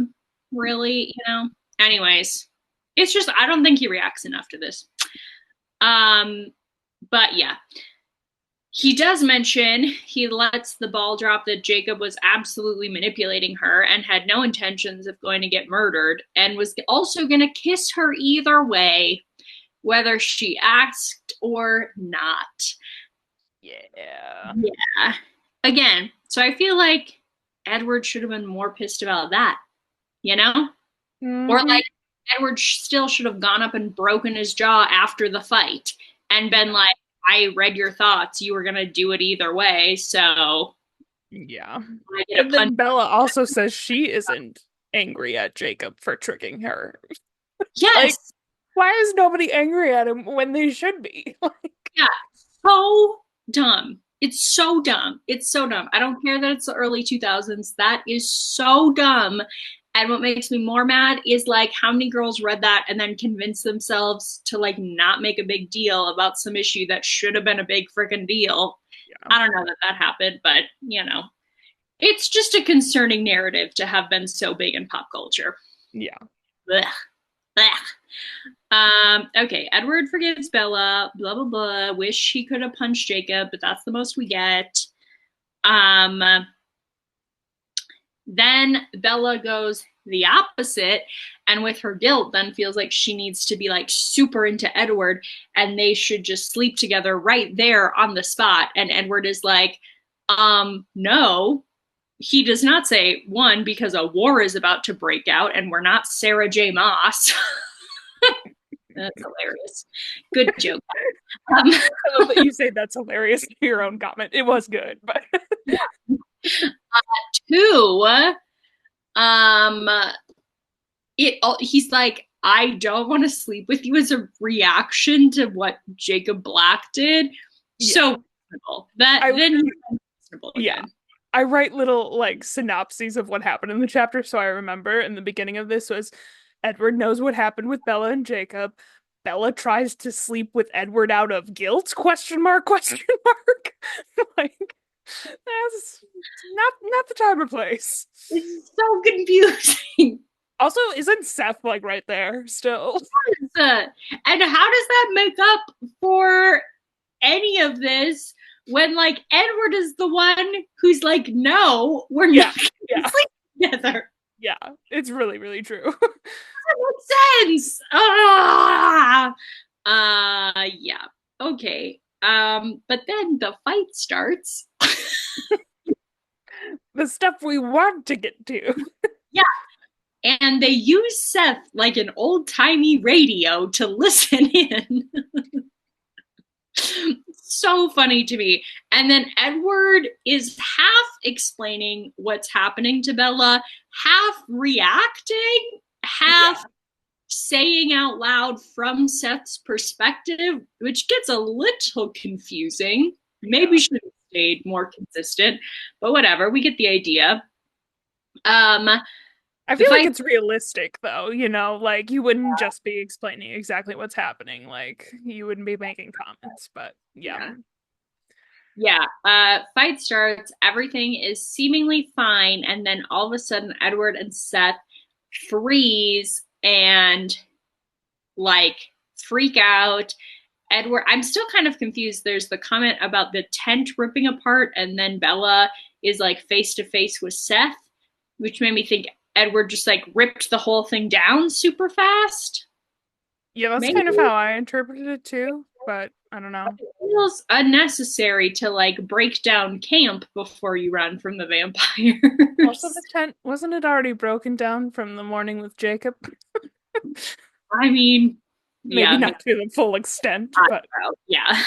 really, you know. Anyways, it's just I don't think he reacts enough to this. Um but yeah, he does mention he lets the ball drop that Jacob was absolutely manipulating her and had no intentions of going to get murdered and was also going to kiss her either way, whether she asked or not. Yeah. Yeah. Again, so I feel like Edward should have been more pissed about that, you know? Or Hmm. like Edward still should have gone up and broken his jaw after the fight and been like, I read your thoughts. You were going to do it either way. So Yeah. I get a And punch. then Bella also says she isn't angry at Jacob for tricking her. Like, Yes. why is nobody angry at him when they should be? Like, Yeah. So dumb. It's so dumb. It's so dumb. I don't care that it's the early 2000s. That is so dumb. And what makes me more mad is like how many girls read that and then convinced themselves to like not make a big deal about some issue that should have been a big freaking deal. yeah. I don't know that that happened, but you know, it's just a concerning narrative to have been so big in pop culture. Yeah. Blech. Blech. Okay, Edward forgives Bella, blah blah blah. Wish he could have punched Jacob, but that's the most we get. Um, then Bella goes the opposite, and with her guilt, then feels like she needs to be like super into Edward, and they should just sleep together right there on the spot. And Edward is like, no. He does not say one because a war is about to break out, and we're not Sarah J. Moss. That's hilarious. Good joke. I love that you say that's hilarious to your own comment. It was good, but Two, um, he's like, I don't want to sleep with you as a reaction to what Jacob Black did. yeah. So reasonable. That I then he's reasonable yeah. again. I write little like synopses of what happened in the chapter, so I remember in the beginning of this was Edward knows what happened with Bella and Jacob. Bella tries to sleep with Edward out of guilt? Question mark, question mark. Like that's not the time or place. It's so confusing. Also, isn't Seth like right there still? And how does that make up for any of this when like Edward is the one who's like, no, we're Yeah, not yeah, sleep together. yeah. It's really, really true. That makes sense. Ah! Yeah. Okay. But but then the fight starts. The stuff we want to get to. Yeah. And they use Seth like an old-timey radio to listen in. So funny to me. And then Edward is half explaining what's happening to Bella, half reacting, half saying out loud from Seth's perspective, which gets a little confusing. Maybe should have stayed more consistent, but whatever, we get the idea. I feel like it's realistic though, you know, like you wouldn't just be explaining exactly what's happening. Like you wouldn't be making comments, but yeah. Fight starts, everything is seemingly fine, and then all of a sudden Edward and Seth freeze and like freak out. Edward, I'm still kind of confused. There's the comment about the tent ripping apart, and then Bella is like face to face with Seth, which made me think Edward just like ripped the whole thing down super fast. Yeah, that's kind of how I interpreted it too, but I don't know. It feels unnecessary to like break down camp before you run from the vampires. Also, the tent, wasn't it already broken down from the morning with Jacob? I mean, maybe not to the full extent, but yeah.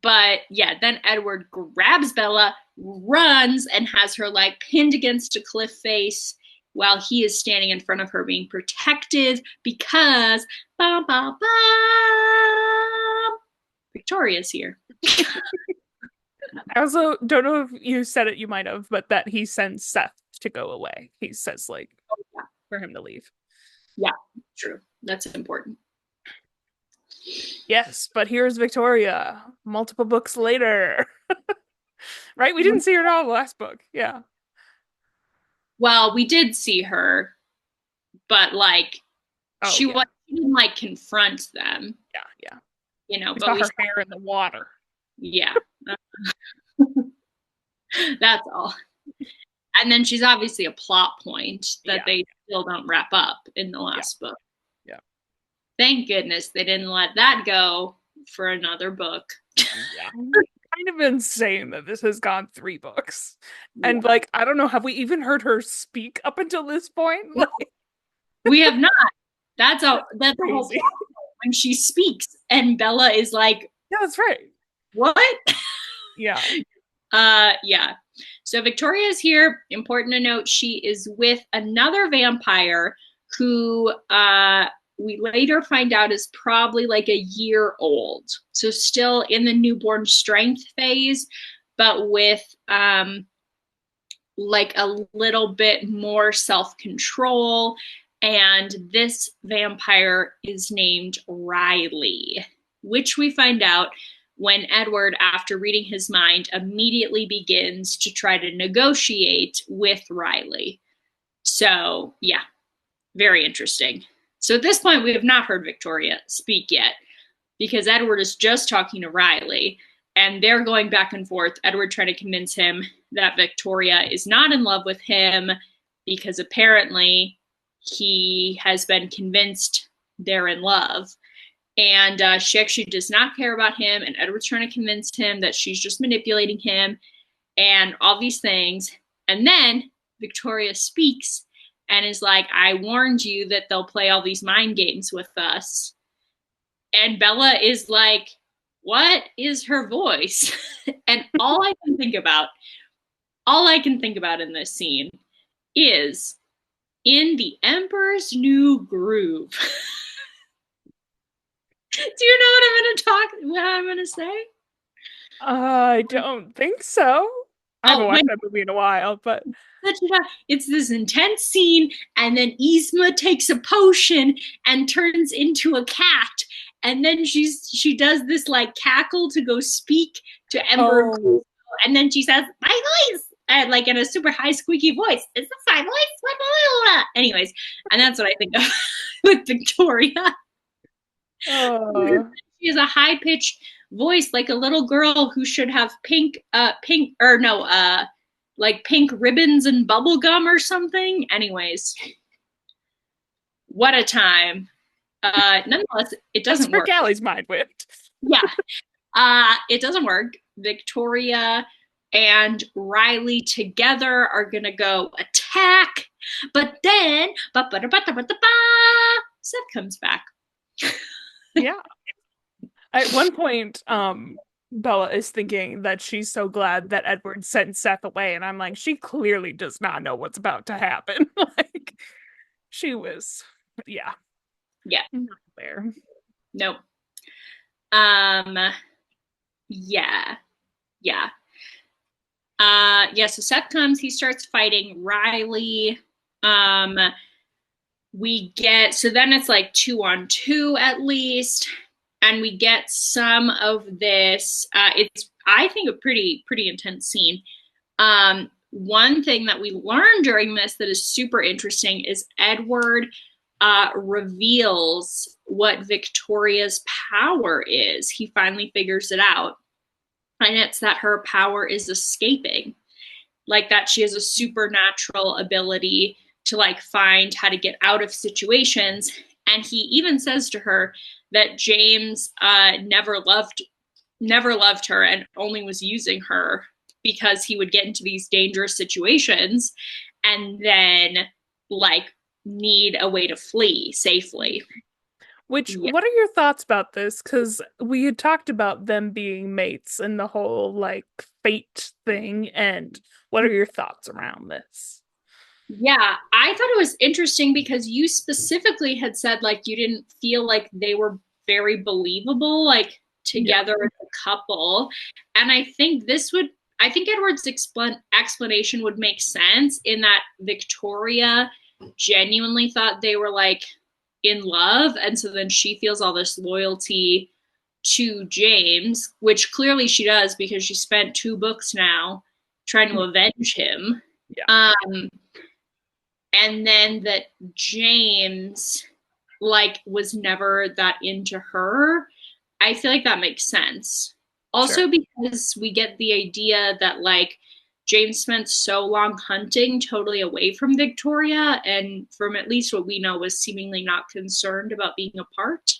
But yeah, then Edward grabs Bella, runs, and has her like pinned against a cliff face while he is standing in front of her being protective because Victoria's here. I also don't know if you said it, you might have, but that he sends Seth to go away. He says like for him to leave. Yeah, true. That's important. Yes, but here's Victoria multiple books later. Right? We didn't see her at all the last book. Yeah. Well, we did see her, but like she didn't like confront them. Yeah. You know, we but saw her hair in the water. Yeah. That's all. And then she's obviously a plot point that they still don't wrap up in the last book. Yeah. Thank goodness they didn't let that go for another book. Yeah. Kind of insane that this has gone 3 books. And like, I don't know, have we even heard her speak up until this point? Like, we have not. That's crazy. When she speaks and Bella is like, yeah, that's right. What? Yeah. Yeah. So Victoria's here. Important to note, she is with another vampire who we later find out is probably like a year old. So still in the newborn strength phase, but with like a little bit more self-control. And this vampire is named Riley, which we find out when Edward, after reading his mind, immediately begins to try to negotiate with Riley. So, yeah, very interesting. So at this point, we have not heard Victoria speak yet because Edward is just talking to Riley and they're going back and forth. Edward trying to convince him that Victoria is not in love with him because apparently he has been convinced they're in love. And she actually does not care about him. And Edward's trying to convince him that she's just manipulating him and all these things. And then Victoria speaks and is like, I warned you that they'll play all these mind games with us. And Bella is like, what is her voice? And all I can think about in this scene is in the Emperor's New Groove. Do you know what I'm going to say? I don't think so. I haven't watched that movie in a while, but it's this intense scene, and then Yzma takes a potion and turns into a cat, and then she does this like cackle to go speak to Emperor, and then she says, "My voice," and like in a super high squeaky voice. Is this my voice? Anyways, and that's what I think of with Victoria. She has a high pitched voice like a little girl who should have pink ribbons and bubble gum or something. Anyways, what a time. Nonetheless, it That's doesn't where work. Callie's mind went. Yeah, it doesn't work. Victoria and Riley together are gonna go attack, but then Seth comes back. Yeah. At one point, Bella is thinking that she's so glad that Edward sent Seth away, and I'm like, she clearly does not know what's about to happen. Like, she was, yeah, Yeah, not there. nope. Um, yeah, yeah. Yeah, so Seth comes, he starts fighting Riley. Um, we get, so then it's like 2-on-2 at least, and we get some of this. It's, I think, a pretty intense scene. One thing that we learned during this that is super interesting is Edward reveals what Victoria's power is. He finally figures it out, and it's that her power is escaping, like that she has a supernatural ability to like find how to get out of situations. And he even says to her that James never loved her and only was using her because he would get into these dangerous situations and then like need a way to flee safely. Which, Yeah. what are your thoughts about this? Because we had talked about them being mates and the whole like fate thing, and what are your thoughts around this? Yeah, I thought it was interesting because you specifically had said like you didn't feel like they were very believable, like Yeah, together as a couple. And I think Edward's explanation would make sense in that Victoria genuinely thought they were like in love. And so then she feels all this loyalty to James, which clearly she does because she spent 2 books now trying to avenge him. yeah, Um, and then that James like was never that into her. I feel like that makes sense. sure. Also because we get the idea that like James spent so long hunting totally away from Victoria and from at least what we know was seemingly not concerned about being apart,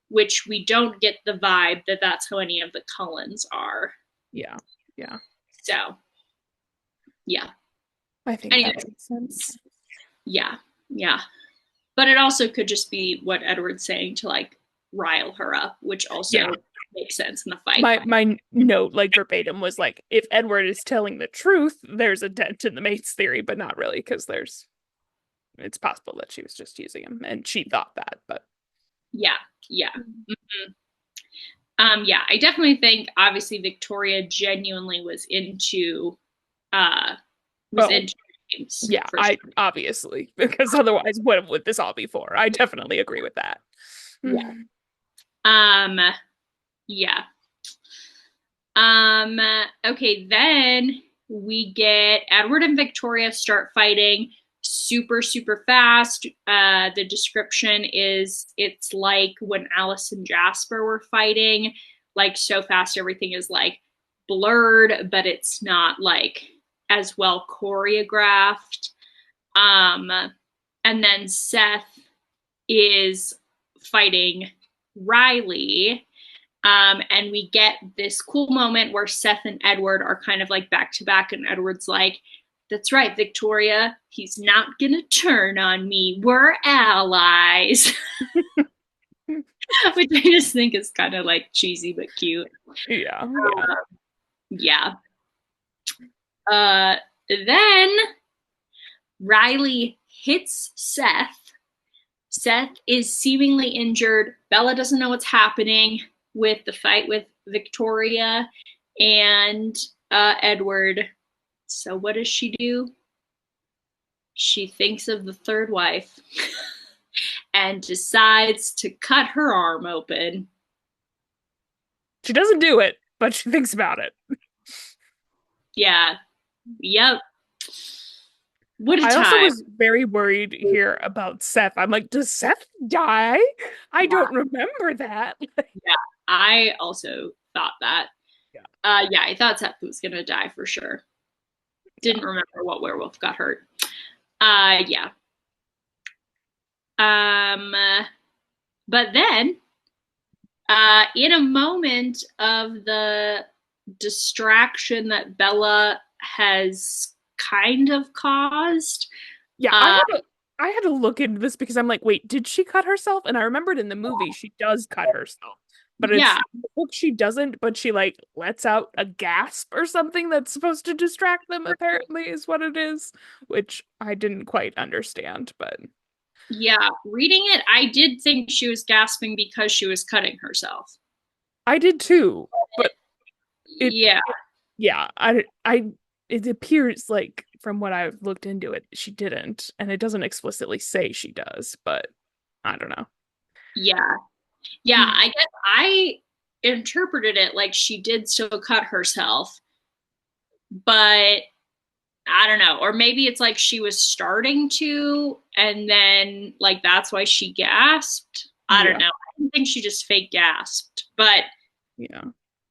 which we don't get the vibe that that's how any of the Cullens are. Yeah, yeah. So, yeah. I think Anyway, that makes sense. yeah. Yeah. But it also could just be what Edward's saying to like rile her up, which Yeah. also makes sense in the fight. My note, like verbatim, was like, if Edward is telling the truth, there's a dent in the mate's theory, but not really, because it's possible that she was just using him, and she thought that, but Yeah, yeah. Yeah, I definitely think obviously Victoria genuinely uh was well, into James yeah, for I sure. obviously, because otherwise, what would this all be for? I definitely agree with that. Yeah. Um yeah. Okay, then we get Edward and Victoria start fighting super fast. The description is it's like when Alice and Jasper were fighting, like so fast everything is like blurred, but it's not like as well choreographed. Um, and then Seth is fighting Riley, and we get this cool moment where Seth and Edward are kind of like back to back, and Edward's like, "That's right, Victoria. He's not gonna turn on me. We're allies," which I just think is kind of like cheesy but cute. Yeah, yeah. Yeah. Then Riley hits Seth. Seth is seemingly injured. Bella doesn't know what's happening with the fight with Victoria and Edward. So, what does she do? She thinks of the third wife and decides to cut her arm open. She doesn't do it, but she thinks about it. Yeah. Yep. What a I also time. was very worried here about Seth. I'm like, does Seth die? I Yeah. don't remember that. Yeah. I also thought that. Yeah, Yeah, I thought Seth was going to die for sure. Didn't yeah. remember what werewolf got hurt. Yeah. Um, But then, in a moment of the distraction that Bella has kind of caused, Yeah, uh, I had to look into this because I'm like, wait, did she cut herself? And I remembered in the movie she does cut herself. But it's yeah, in the book she doesn't, but she like lets out a gasp or something that's supposed to distract them, apparently, is what it is, which I didn't quite understand, but yeah, reading it, I did think she was gasping because she was cutting herself. I did too. But it Yeah, yeah, it appears like from what I've looked into it, she didn't, and it doesn't explicitly say she does, but I don't know. yeah, yeah. I guess I interpreted it like she did still cut herself, but I don't know. Or maybe it's like she was starting to, and then like that's why she gasped. I don't Yeah, know. I don't think she just fake gasped, but yeah.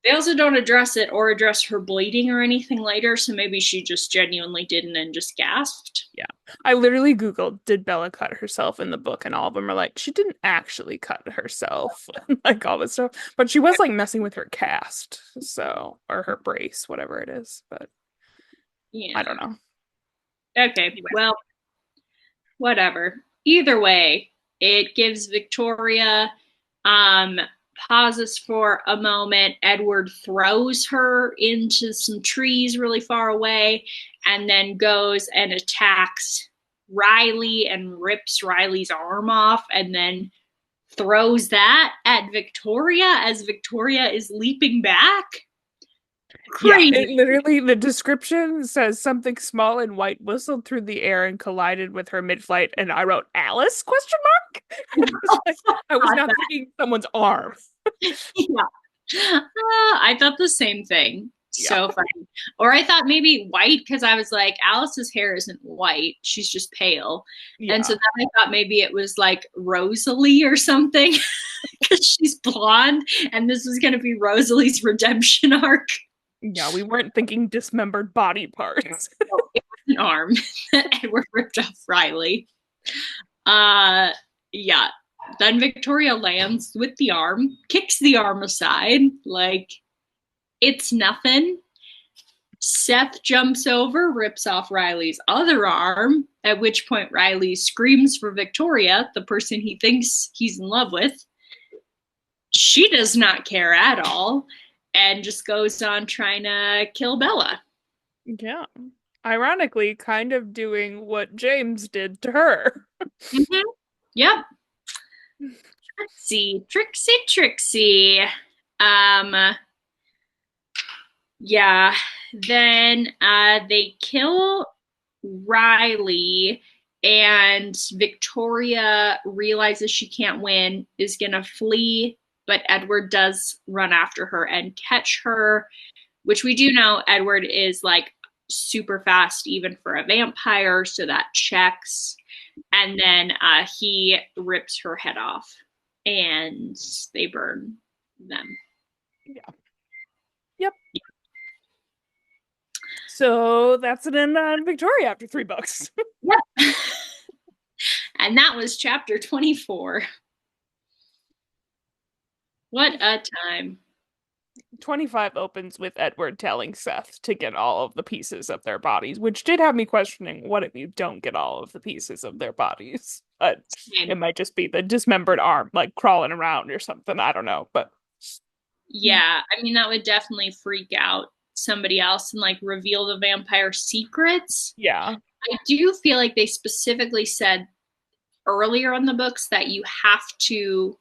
they also don't address it or address her bleeding or anything later. So maybe she just genuinely didn't and just gasped. Yeah. I literally Googled, did Bella cut herself in the book? And all of them are like, she didn't actually cut herself. Like all this stuff. But she was like messing with her cast, so, or her brace, whatever it is. But I Yeah. don't know. Okay. Anyway. Well, whatever. Either way, it gives Victoria um pauses for a moment. Edward throws her into some trees really far away and then goes and attacks Riley and rips Riley's arm off and then throws that at Victoria as Victoria is leaping back. Yeah, Crazy. it literally, the description says something small and white whistled through the air and collided with her mid-flight. And I wrote, Alice? Question mark? I was like, I was not thinking someone's arm. Yeah. I thought the same thing. Yeah. So funny. Or I thought maybe white because I was like, Alice's hair isn't white. She's just pale. And so Yeah. then I thought maybe it was like Rosalie or something because she's blonde and this was going to be Rosalie's redemption arc. Yeah, we weren't thinking dismembered body parts. So it was an arm that Edward ripped off Riley. Uh, yeah. Then Victoria lands with the arm, kicks the arm aside, like it's nothing. Seth jumps over, rips off Riley's other arm, at which point Riley screams for Victoria, the person he thinks he's in love with. She does not care at all and just goes on trying to kill Bella. Yeah. Ironically, kind of doing what James did to her. Mm-hmm. Yep. Trixie, Trixie, Trixie. Um, yeah. Then they kill Riley, and Victoria realizes she can't win, is gonna flee, but Edward does run after her and catch her, which we do know Edward is like super fast even for a vampire, so that checks. And then he rips her head off and they burn them. Yeah. Yep. So that's an end on Victoria after 3 books. Yep. And that was chapter 24. What a time. 25 opens with Edward telling Seth to get all of the pieces of their bodies, which did have me questioning what if you don't get all of the pieces of their bodies? But it might just be the dismembered arm, like crawling around or something. I don't know. But Yeah, I mean, that would definitely freak out somebody else and like reveal the vampire secrets. yeah. I do feel like they specifically said earlier in the books that you have to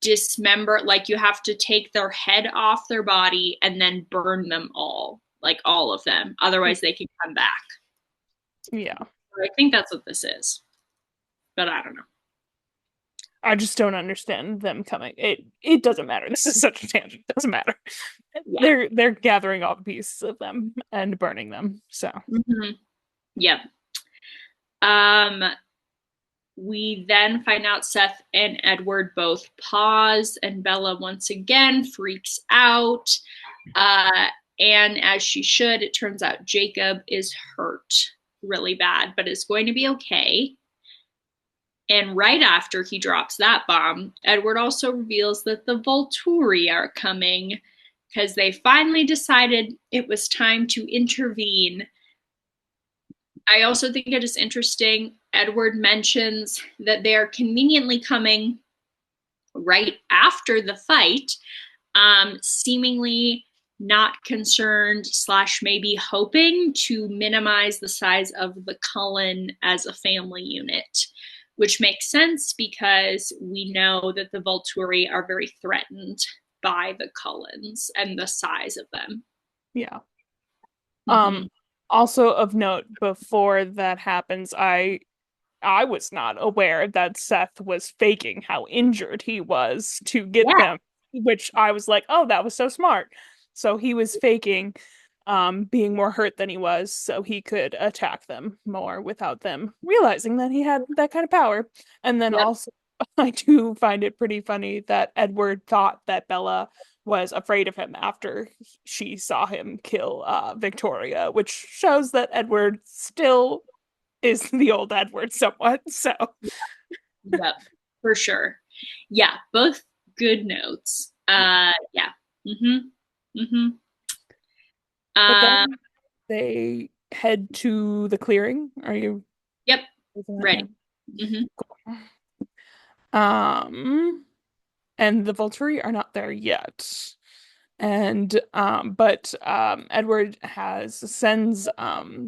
dismember, like you have to take their head off their body and then burn them all, like all of them. Otherwise, they can come back. Yeah. I think that's what this is, but I don't know. I just don't understand them coming. It doesn't matter. This is such a tangent. It doesn't matter. Yeah. They're gathering all the pieces of them and burning them. So Mm-hmm. Yep. Um, we then find out Seth and Edward both pause, and Bella once again freaks out. Uh, and as she should, it turns out Jacob is hurt really bad, but is going to be okay. And right after he drops that bomb, Edward also reveals that the Volturi are coming because they finally decided it was time to intervene. I also think it is interesting. Edward mentions that they are conveniently coming right after the fight, seemingly not concerned slash maybe hoping to minimize the size of the Cullen as a family unit, which makes sense because we know that the Volturi are very threatened by the Cullens and the size of them. Yeah. Mm-hmm. Also of note, before that happens, I was not aware that Seth was faking how injured he was to get Yeah. them, which I was like, oh, that was so smart. So he was faking being more hurt than he was so he could attack them more without them realizing that he had that kind of power. And then Yep. also I do find it pretty funny that Edward thought that Bella was afraid of him after she saw him kill Victoria, which shows that Edward still is the old Edward somewhat. So, Yep. For sure. Yeah. Both good notes. Yeah. Mm-hmm. Mm-hmm. but Uh, then they head to the clearing. Are you yep. looking that Ready. down? Mm-hmm. Um, and the Volturi are not there yet. And but Edward has sends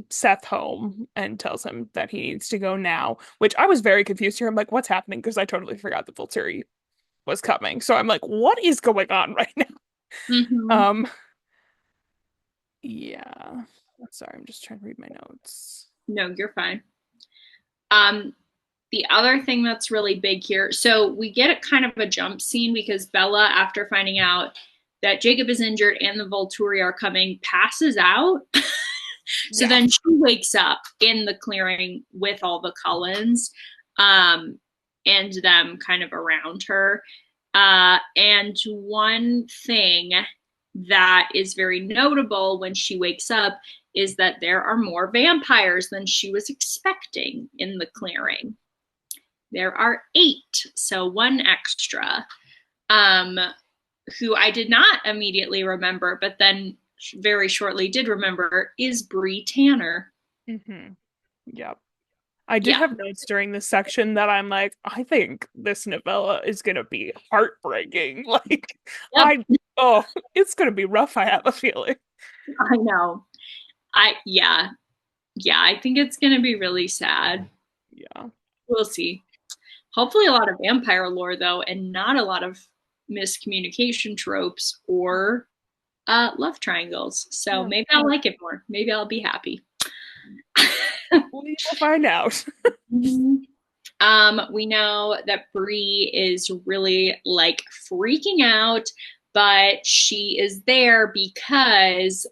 Seth home and tells him that he needs to go now, which I was very confused here. I'm like, what's happening? Because I totally forgot the Volturi was coming. So I'm like, what is going on right now? Mm-hmm. Um, yeah. Sorry, I'm just trying to read my notes. No, you're fine. Um, the other thing that's really big here, so we get a kind of a jump scene because Bella, after finding out that Jacob is injured and the Volturi are coming, passes out. So Yeah. then she wakes up in the clearing with all the Cullens, um, and them kind of around her. And one thing that is very notable when she wakes up is that there are more vampires than she was expecting in the clearing. There are 8, so one extra, um, who I did not immediately remember, but then very shortly did remember is Bree Tanner. Yep. I did Yeah. have notes during this section that I'm like, I think this novella is gonna be heartbreaking. Like, Yep. oh, it's gonna be rough, I have a feeling. I know. Yeah. Yeah, I think it's going to be really sad. Yeah. We'll see. Hopefully a lot of vampire lore though and not a lot of miscommunication tropes or love triangles. So Yeah. maybe I'll like it more. Maybe I'll be happy. We will find out. We know that Bree is really like freaking out, but she is there because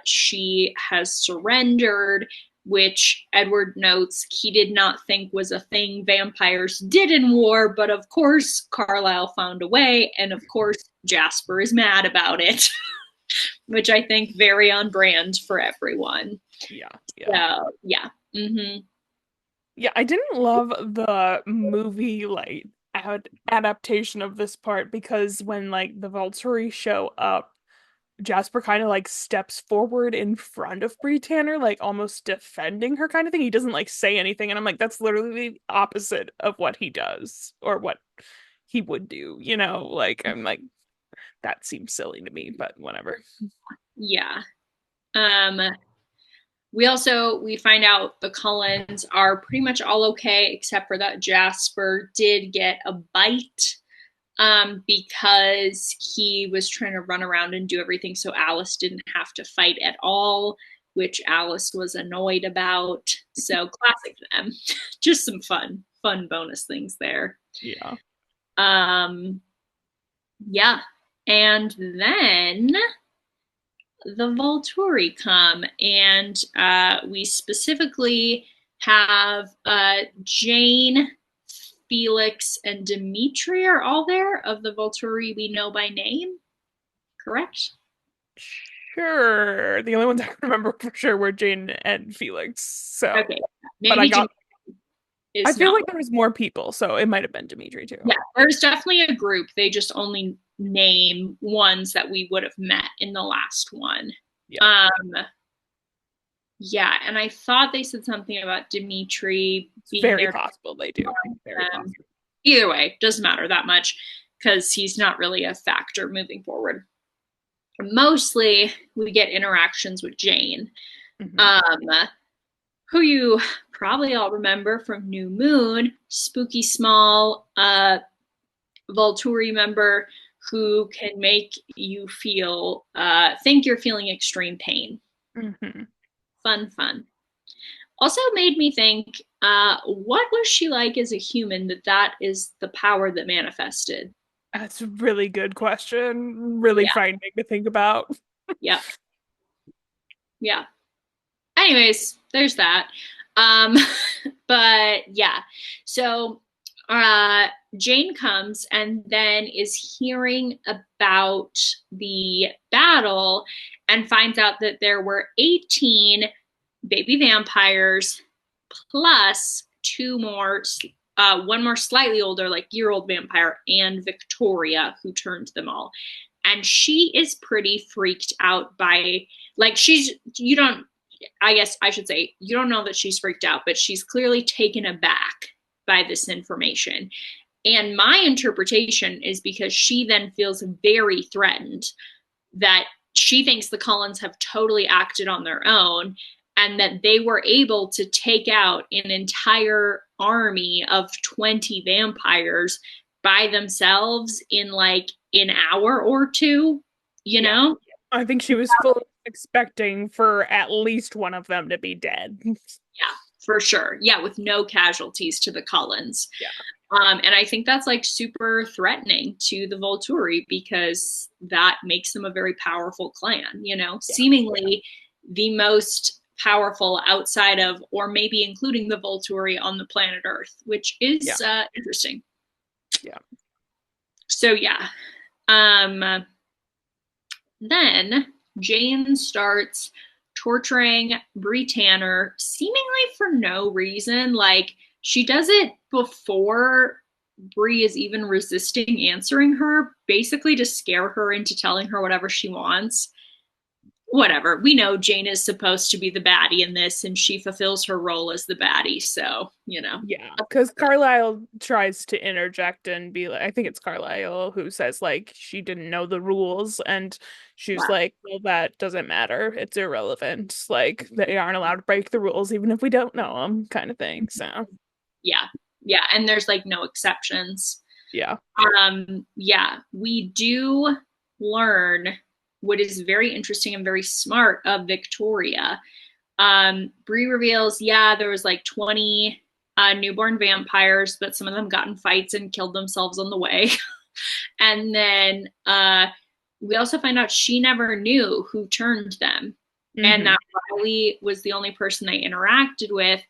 she has surrendered, which Edward notes he did not think was a thing vampires did in war, but of course Carlisle found a way, and of course Jasper is mad about it, which I think very on brand for everyone. Yeah, yeah. So yeah. Mm-hmm. Yeah, I didn't love the movie like adaptation of this part because when like the Volturi show up, Jasper kind of like steps forward in front of Bree Tanner, like almost defending her kind of thing. He doesn't like say anything, and I'm like, that's literally the opposite of what he does or what he would do, you know? Like, I'm like, that seems silly to me, but whatever. Yeah. Um, we find out the Cullens are pretty much all okay, except for that Jasper did get a bite because he was trying to run around and do everything so Alice didn't have to fight at all, which Alice was annoyed about. So classic them. Just some fun bonus things there. Yeah. Um, yeah. And then the Volturi come, and we specifically have Jane, Felix, and Dimitri are all there of the Volturi we know by name, correct? Sure. The only ones I remember for sure were Jane and Felix. So, Okay, but I maybe got I is feel not. like there was more people, so it might have been Dimitri too. Yeah, there's definitely a group. They just only name ones that we would have met in the last one. Yeah, Um, yeah, and I thought they said something about Dimitri it's being very there to possible they do. Very them. possible. Either way, doesn't matter that much because he's not really a factor moving forward. Mostly, we get interactions with Jane, Hmm. um, who you probably all remember from New Moon, spooky small Volturi member who can make you feel think you're feeling extreme pain. Hmm. Fun, fun. Also made me think, what was she like as a human that is the power that manifested? That's a really good question. Really Yeah, frightening to think about. yeah, yeah. Anyways, there's that. Um, but yeah, so uh, Jane comes and then is hearing about the battle and finds out that there were 18 baby vampires plus two more, one more slightly older, like year-old vampire, and Victoria, who turned them all. And she is pretty freaked out by, like, you don't, I guess I should say, you don't know that she's freaked out, but she's clearly taken aback by this information. And my interpretation is because she then feels very threatened that she thinks the Cullens have totally acted on their own and that they were able to take out an entire army of 20 vampires by themselves in like an hour or two, you Yeah. know? I think she was fully expecting for at least one of them to be dead. Yeah, for sure. Yeah, with no casualties to the Cullens. Yeah. And I think that's like super threatening to the Volturi because that makes them a very powerful clan, you know, Yeah. seemingly the most powerful outside of, or maybe including the Volturi on the planet Earth, which Yeah. is interesting. Yeah. So, yeah. Um, then Jane starts torturing Bree Tanner seemingly for no reason. Like she does it before Bree is even resisting answering her, basically to scare her into telling her whatever she wants. Whatever. We know Jane is supposed to be the baddie in this, and she fulfills her role as the baddie. So, you know. Yeah, because Carlisle tries to interject and be like, I think it's Carlisle who says like she didn't know the rules, and she's Yeah. like, well, that doesn't matter. It's irrelevant. Like they aren't allowed to break the rules even if we don't know them, kind of thing. So Yeah. Yeah. And there's like no exceptions. yeah, Yeah, we do learn what is very interesting and very smart of Victoria. Bree reveals, yeah, there was like 20 newborn vampires, but some of them got in fights and killed themselves on the way. And then we also find out she never knew who turned them, and hmm that Riley was the only person they interacted with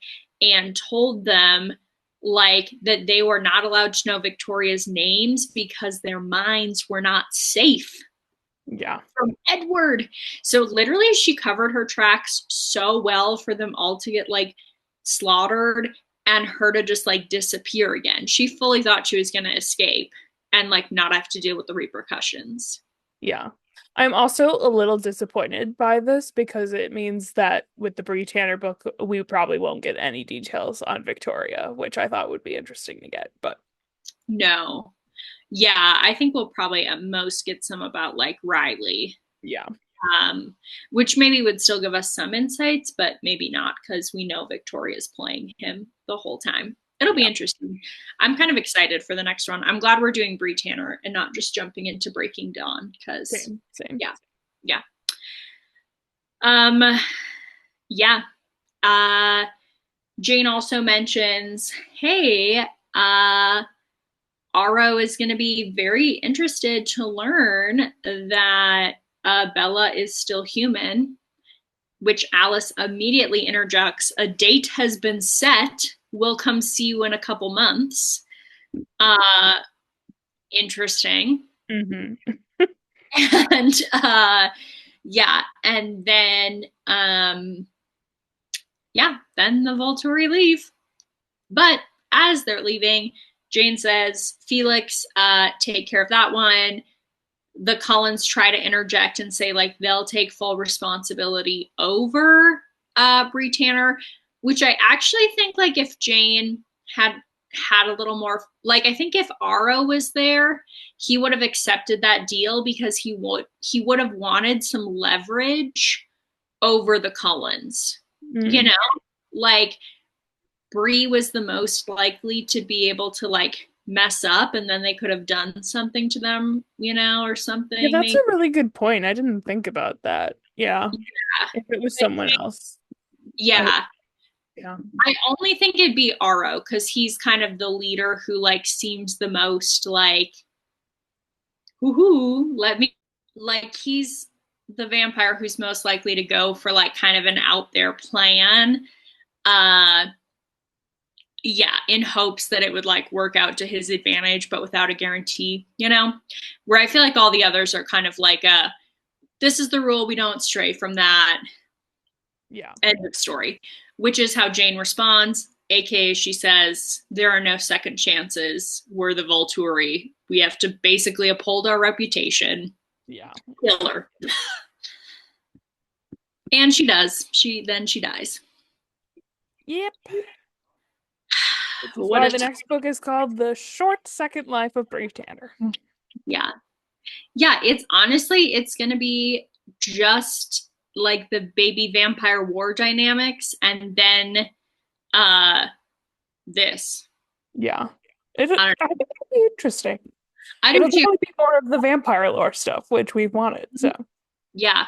and told them like that they were not allowed to know Victoria's names because their minds were not safe yeah, from Edward. So literally she covered her tracks so well for them all to get like slaughtered and her to just like disappear again. She fully thought she was going to escape and like not have to deal with the repercussions. yeah. I'm also a little disappointed by this because it means that with the Bree Tanner book, we probably won't get any details on Victoria, which I thought would be interesting to get. But No. Yeah, I think we'll probably at most get some about like Riley, yeah, um, which maybe would still give us some insights, but maybe not because we know Victoria's playing him the whole time. It'll be yeah, interesting. I'm kind of excited for the next one. I'm glad we're doing Bree Tanner and not just jumping into Breaking Dawn because, same, same. yeah, yeah. Um, yeah. Uh, Jane also mentions, hey, Aro is going to be very interested to learn that Bella is still human, which Alice immediately interjects. A date has been set. We'll come see you in a couple months. Uh, Interesting. Hmm. And yeah, and then yeah, then the Volturi leave. But as they're leaving, Jane says, Felix, take care of that one. The Cullens try to interject and say like they'll take full responsibility over Bree Tanner, which I actually think like if Jane had a little more, like I think if Aro was there, he would have accepted that deal because he would have wanted some leverage over the Cullens. You Mm. know, like Bree was the most likely to be able to like mess up and then they could have done something to them, or Yeah, something that's a maybe. really good point. I didn't think about that. Yeah. If it was someone else. I Yeah. yeah. I only think it'd be Aro because he's kind of the leader who like seems the most like, woohoo, let me, like he's the vampire who's most likely to go for like kind of an out there plan. Uh yeah, in hopes that it would like work out to his advantage, but without a guarantee, where I feel like all the others are kind of like this is the rule, we don't stray from that, Yeah. end of story, which is how Jane responds. AKA, she says, there are no second chances. We're the Volturi. We have to basically uphold our reputation. Yeah. Kill her. And she does. She dies. Yep. Which is What why a the next book is called The Short Second Life of Brave Tanner. yeah. Yeah, it's honestly, it's going to be just like the baby vampire war dynamics and then uh this. Yeah. I don't I think it'll be interesting. I do It'll too. definitely be more of the vampire lore stuff, which we've wanted, so Yeah.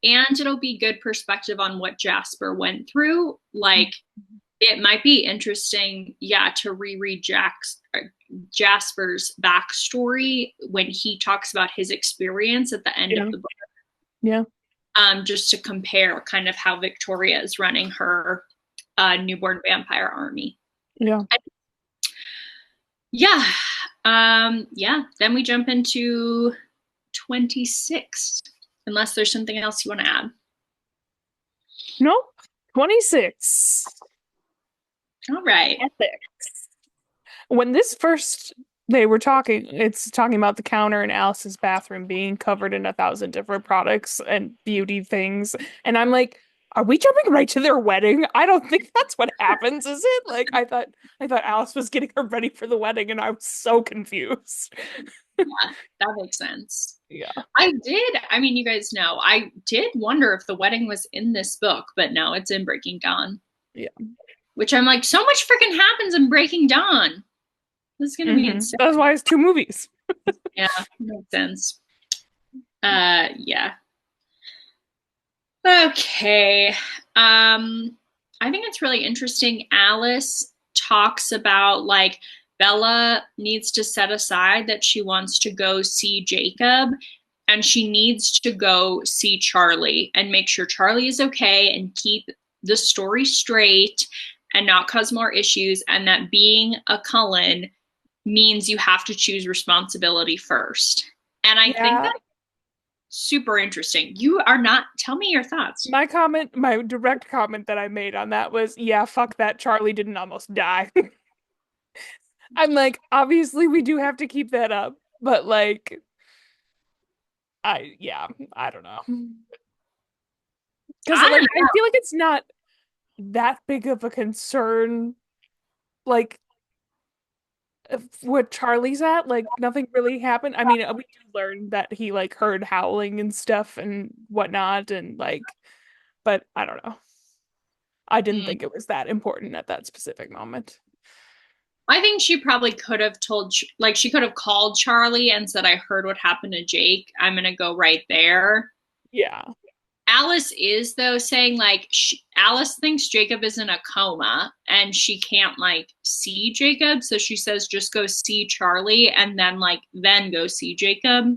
And it'll be good perspective on what Jasper went through. Like it might be interesting, yeah, to reread Jasper's backstory when he talks about his experience at the end of yeah. the book. Yeah. Just to compare kind of how Victoria is running her newborn vampire army. Yeah. Yeah. Yeah. Then we jump into 26, unless there's something else you want to add. Nope. 26. All right. Ethics. When this first they were talking, it's talking about the counter in Alice's bathroom being covered in 1,000 different products and beauty things. And I'm like, are we jumping right to their wedding? I don't think that's what happens, is it? Like I thought Alice was getting her ready for the wedding and I was so confused. Yeah, that makes sense. Yeah. I mean, you guys know, I did wonder if the wedding was in this book, but no, it's in Breaking Dawn, Yeah. which I'm like, so much freaking happens in Breaking Dawn. This is going to be insane. That's why it's two movies. Yeah, makes sense. Yeah. Okay. I think it's really interesting. Alice talks about like Bella needs to set aside that she wants to go see Jacob and she needs to go see Charlie and make sure Charlie is okay and keep the story straight and not cause more issues. And that being a Cullen means you have to choose responsibility first. And I think Yeah. that's super interesting. You are not, tell me your thoughts. My direct comment that I made on that was, yeah, fuck that. Charlie didn't almost die. I'm like, obviously we do have to keep that up, but like, yeah, I don't know. Because I like, don't I feel like it's not that big of a concern, like, what Charlie's at. Like, nothing really happened. I mean, we do learn that he like heard howling and stuff and whatnot, and like, but I don't know. I didn't know. think it was that important at that specific moment. I think she probably could have like, she could have called Charlie and said, I heard what happened to Jake. I'm going to go right there. Yeah. Alice is, though, saying, like, Alice thinks Jacob is in a coma and she can't, like, see Jacob. So she says, just go see Charlie and then, like, then go see Jacob.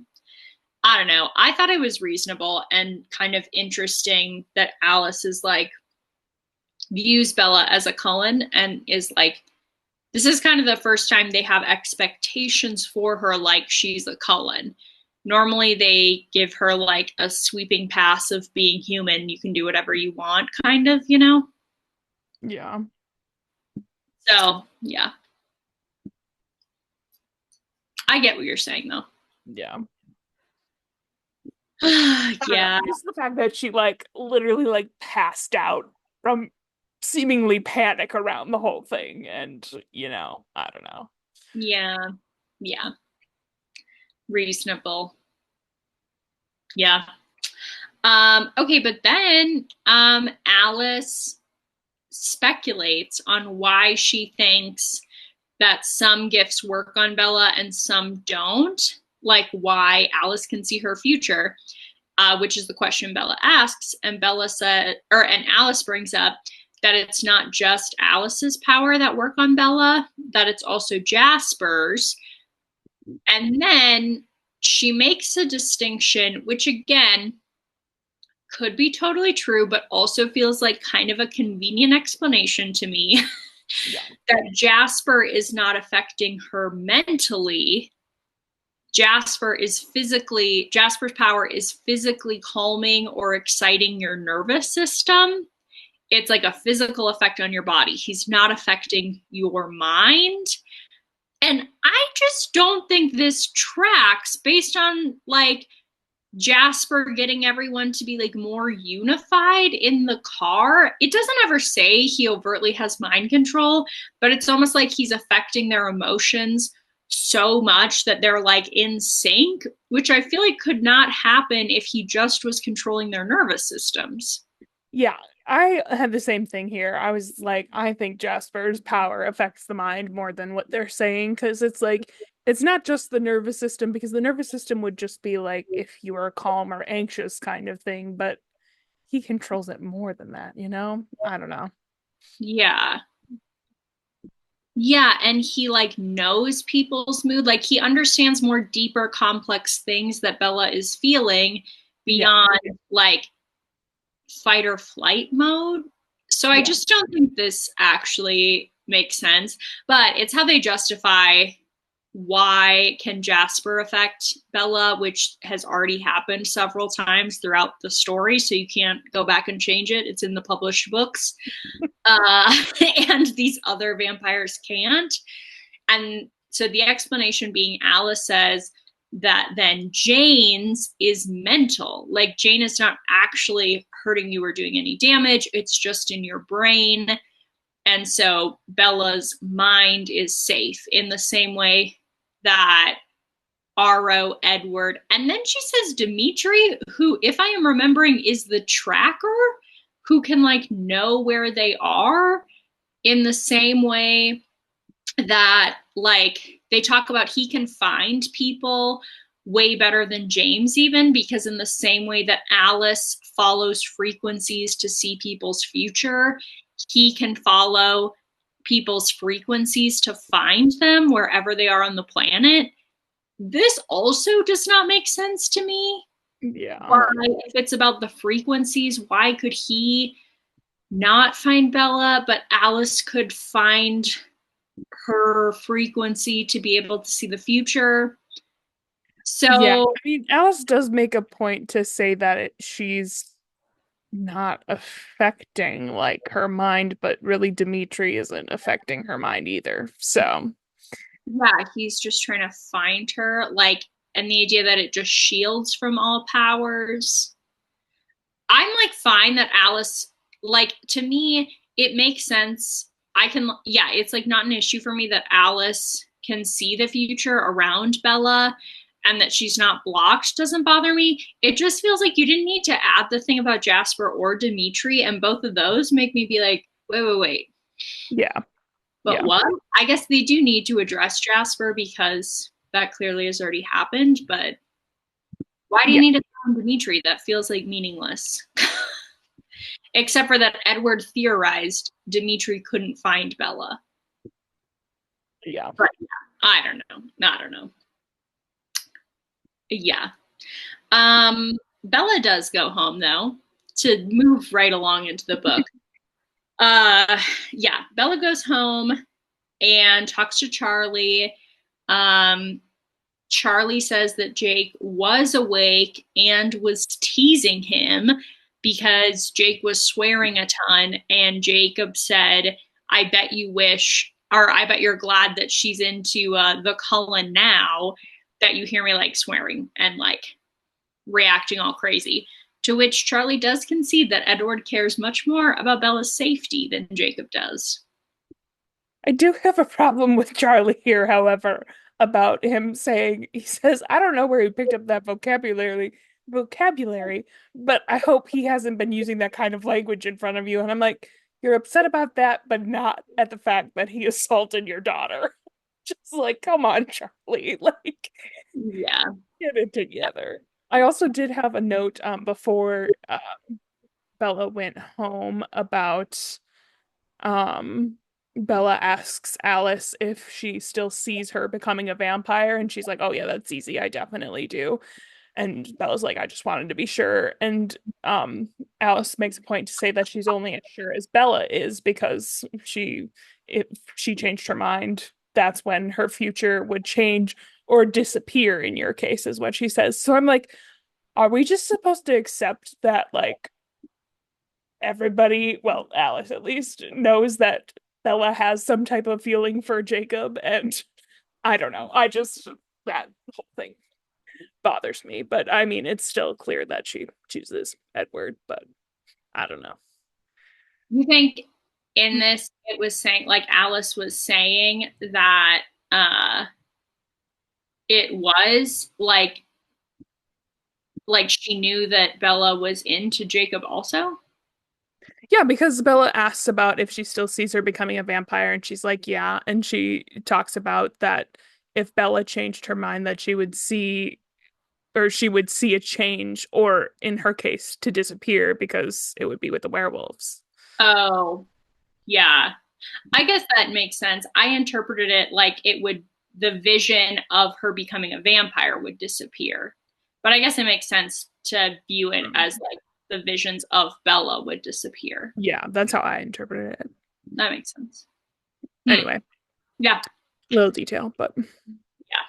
I don't know. I thought it was reasonable and kind of interesting that Alice is, like, views Bella as a Cullen and is, like, this is kind of the first time they have expectations for her like she's a Cullen. Normally they give her like a sweeping pass of being human. You can do whatever you want, kind of. Yeah. So, yeah. I get what you're saying though. Yeah. I don't know. Yeah. Just the fact that she like literally like passed out from seemingly panic around the whole thing. And, I don't know. Yeah. Yeah. Reasonable. Yeah. Okay, but then Alice speculates on why she thinks that some gifts work on Bella and some don't, like why Alice can see her future, which is the question Bella asks. And and Alice brings up that it's not just Alice's power that work on Bella, that it's also Jasper's. And then she makes a distinction, which again could be totally true, but also feels like kind of a convenient explanation to me. Yeah. That Jasper is not affecting her mentally. Jasper's power is physically calming or exciting your nervous system. It's like a physical effect on your body. He's not affecting your mind. And I just don't think this tracks based on like Jasper getting everyone to be like more unified in the car. It doesn't ever say he overtly has mind control, but it's almost like he's affecting their emotions so much that they're like in sync, which I feel like could not happen if he just was controlling their nervous systems. Yeah, I had the same thing here. I was like, I think Jasper's power affects the mind more than what they're saying, because it's like, it's not just the nervous system, because the nervous system would just be like if you were calm or anxious kind of thing, but he controls it more than that, you know? I don't know. Yeah. Yeah, and he like knows people's mood. Like he understands more deeper, complex things that Bella is feeling Yeah, beyond like fight or flight mode. So I yeah, just don't think this actually makes sense. But it's how they justify why can Jasper affect Bella, which has already happened several times throughout the story. So you can't go back and change it. It's in the published books. Uh, and these other vampires can't. And so the explanation being Alice says that then Jane's is mental. Like Jane is not actually hurting you or doing any damage, it's just in your brain. And so Bella's mind is safe in the same way that Aro, Edward, and then she says Dimitri, who, if I am remembering, is the tracker who can like know where they are in the same way that like they talk about he can find people way better than James even, because in the same way that Alice follows frequencies to see people's future, he can follow people's frequencies to find them wherever they are on the planet. This also does not make sense to me. yeah, Why, if it's about the frequencies, why could he not find Bella, but Alice could find her frequency to be able to see the future? yeah. So, I mean, Alice does make a point to say that she's not affecting like her mind, but really Dimitri isn't affecting her mind either. So, yeah, he's just trying to find her. Like, and the idea that it just shields from all powers. I'm like fine that Alice, like, to me, it makes sense. Yeah, it's like not an issue for me that Alice can see the future around Bella and that she's not blocked doesn't bother me. It just feels like you didn't need to add the thing about Jasper or Dimitri, and both of those make me be like, wait. yeah, But yeah, what? I guess they do need to address Jasper because that clearly has already happened, but why do you yeah, need to tell Dimitri? That feels like meaningless. Except for that Edward theorized Dimitri couldn't find Bella. yeah, But yeah, I don't know. I don't know. Yeah. Bella does go home though, to move right along into the book. Yeah, Bella goes home and talks to Charlie. Um, Charlie says that Jake was awake and was teasing him because Jake was swearing a ton, and Jacob said, I bet you wish or I bet you're glad that she's into the Cullen now that you hear me like swearing and like reacting all crazy. To which Charlie does concede that Edward cares much more about Bella's safety than Jacob does. I do have a problem with Charlie here, however, about him saying, he says, I don't know where he picked up that vocabulary, but I hope he hasn't been using that kind of language in front of you. And I'm like, you're upset about that, but not at the fact that he assaulted your daughter. Just like, come on, Charlie, like, Yeah. get it together. I also did have a note before Bella went home about um Bella asks Alice if she still sees her becoming a vampire, and she's like, "Oh yeah, that's easy. I definitely do." And Bella's like, "I just wanted to be sure." And Alice makes a point to say that she's only as sure as Bella is because if she changed her mind, that's when her future would change or disappear in your case, is what she says. So I'm like, are we just supposed to accept that like everybody, well, Alice at least, knows that Bella has some type of feeling for Jacob? And I don't know. That whole thing bothers me. But I mean, it's still clear that she chooses Edward, but I don't know. You think in this it was saying like Alice was saying that it was like she knew that Bella was into Jacob also? Yeah, because Bella asks about if she still sees her becoming a vampire, and she's like, yeah. And she talks about that if Bella changed her mind, that she would see a change, or in her case, to disappear because it would be with the werewolves. Oh, yeah. I guess that makes sense. I interpreted it like it would the vision of her becoming a vampire would disappear. But I guess it makes sense to view it Mm. as like the visions of Bella would disappear. Yeah, that's how I interpreted it. That makes sense. Hmm. Anyway, Yeah. little detail, but Yeah.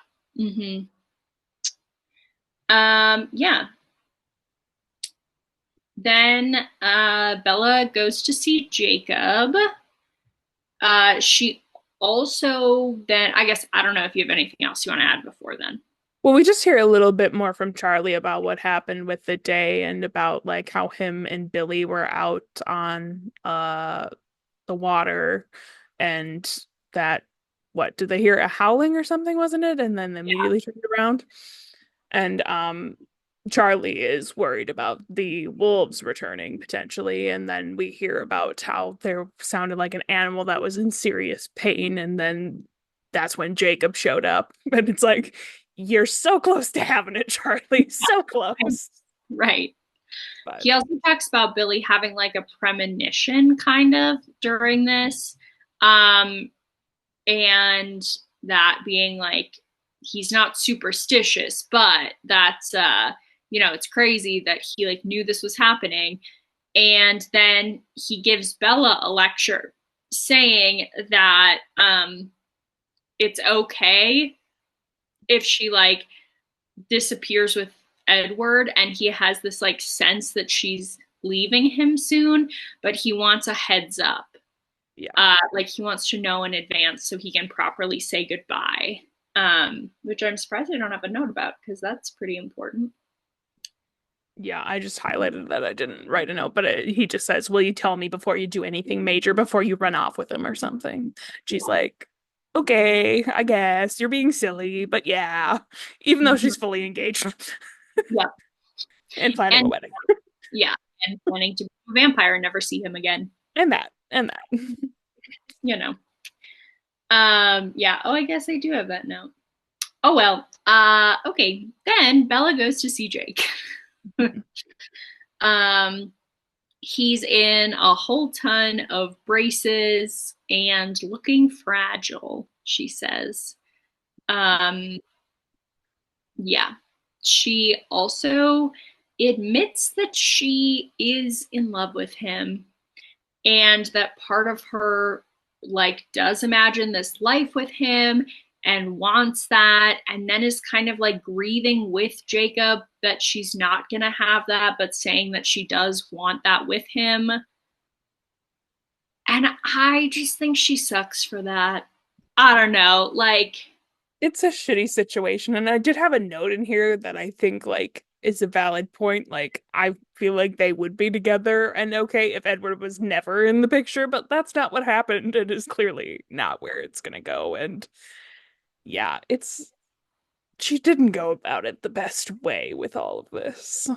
Yeah. Then Bella goes to see Jacob. She also then I guess I don't know if you have anything else you want to add before then. well, we just hear a little bit more from Charlie about what happened with the day and about like how him and Billy were out on the water, and that what did they hear a howling or something, wasn't it? And then Yeah. immediately turned around. And Charlie is worried about the wolves returning potentially, and then we hear about how there sounded like an animal that was in serious pain, and then that's when Jacob showed up. And it's like, you're so close to having it, Charlie, so close. Right. But He also talks about Billy having like a premonition kind of during this. Um, and that being like he's not superstitious, but that's it's crazy that he like knew this was happening. And then he gives Bella a lecture saying that it's okay if she like disappears with Edward and he has this like sense that she's leaving him soon, but he wants a heads up. yeah. Like he wants to know in advance so he can properly say goodbye. Which I'm surprised I don't have a note about because that's pretty important. Yeah, I just highlighted that. I didn't write a note, but he just says, "Will you tell me before you do anything major, before you run off with him or something?" She's like, "Okay, I guess you're being silly, but yeah," even though Mhm. she's fully engaged Yeah. and planning a And wedding yeah, and planning to be a vampire and never see him again. and that. You know. Yeah. Oh, I guess I do have that note. Oh well. Okay. Then Bella goes to see Jake. um, he's in a whole ton of braces and looking fragile, she says. Um, yeah. She also admits that she is in love with him and that part of her like does imagine this life with him and wants that and then is kind of like grieving with Jacob that she's not going to have that but saying that she does want that with him, and I just think she sucks for that. I don't know. Like, It's a shitty situation. And I did have a note in here that I think like is a valid point. Like I feel like they would be together and okay if Edward was never in the picture, but that's not what happened. It is clearly not where it's gonna go. And yeah, it's she didn't go about it the best way with all of this.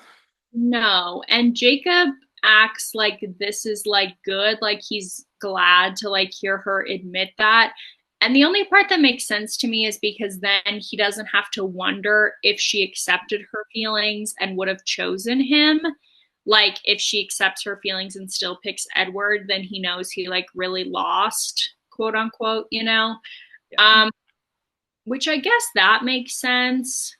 no. And Jacob acts like this is like good, like he's glad to like hear her admit that. And the only part that makes sense to me is because then he doesn't have to wonder if she accepted her feelings and would have chosen him. Like if she accepts her feelings and still picks Edward, then he knows he like really lost, quote unquote, you know? Yeah. Um, which I guess that makes sense.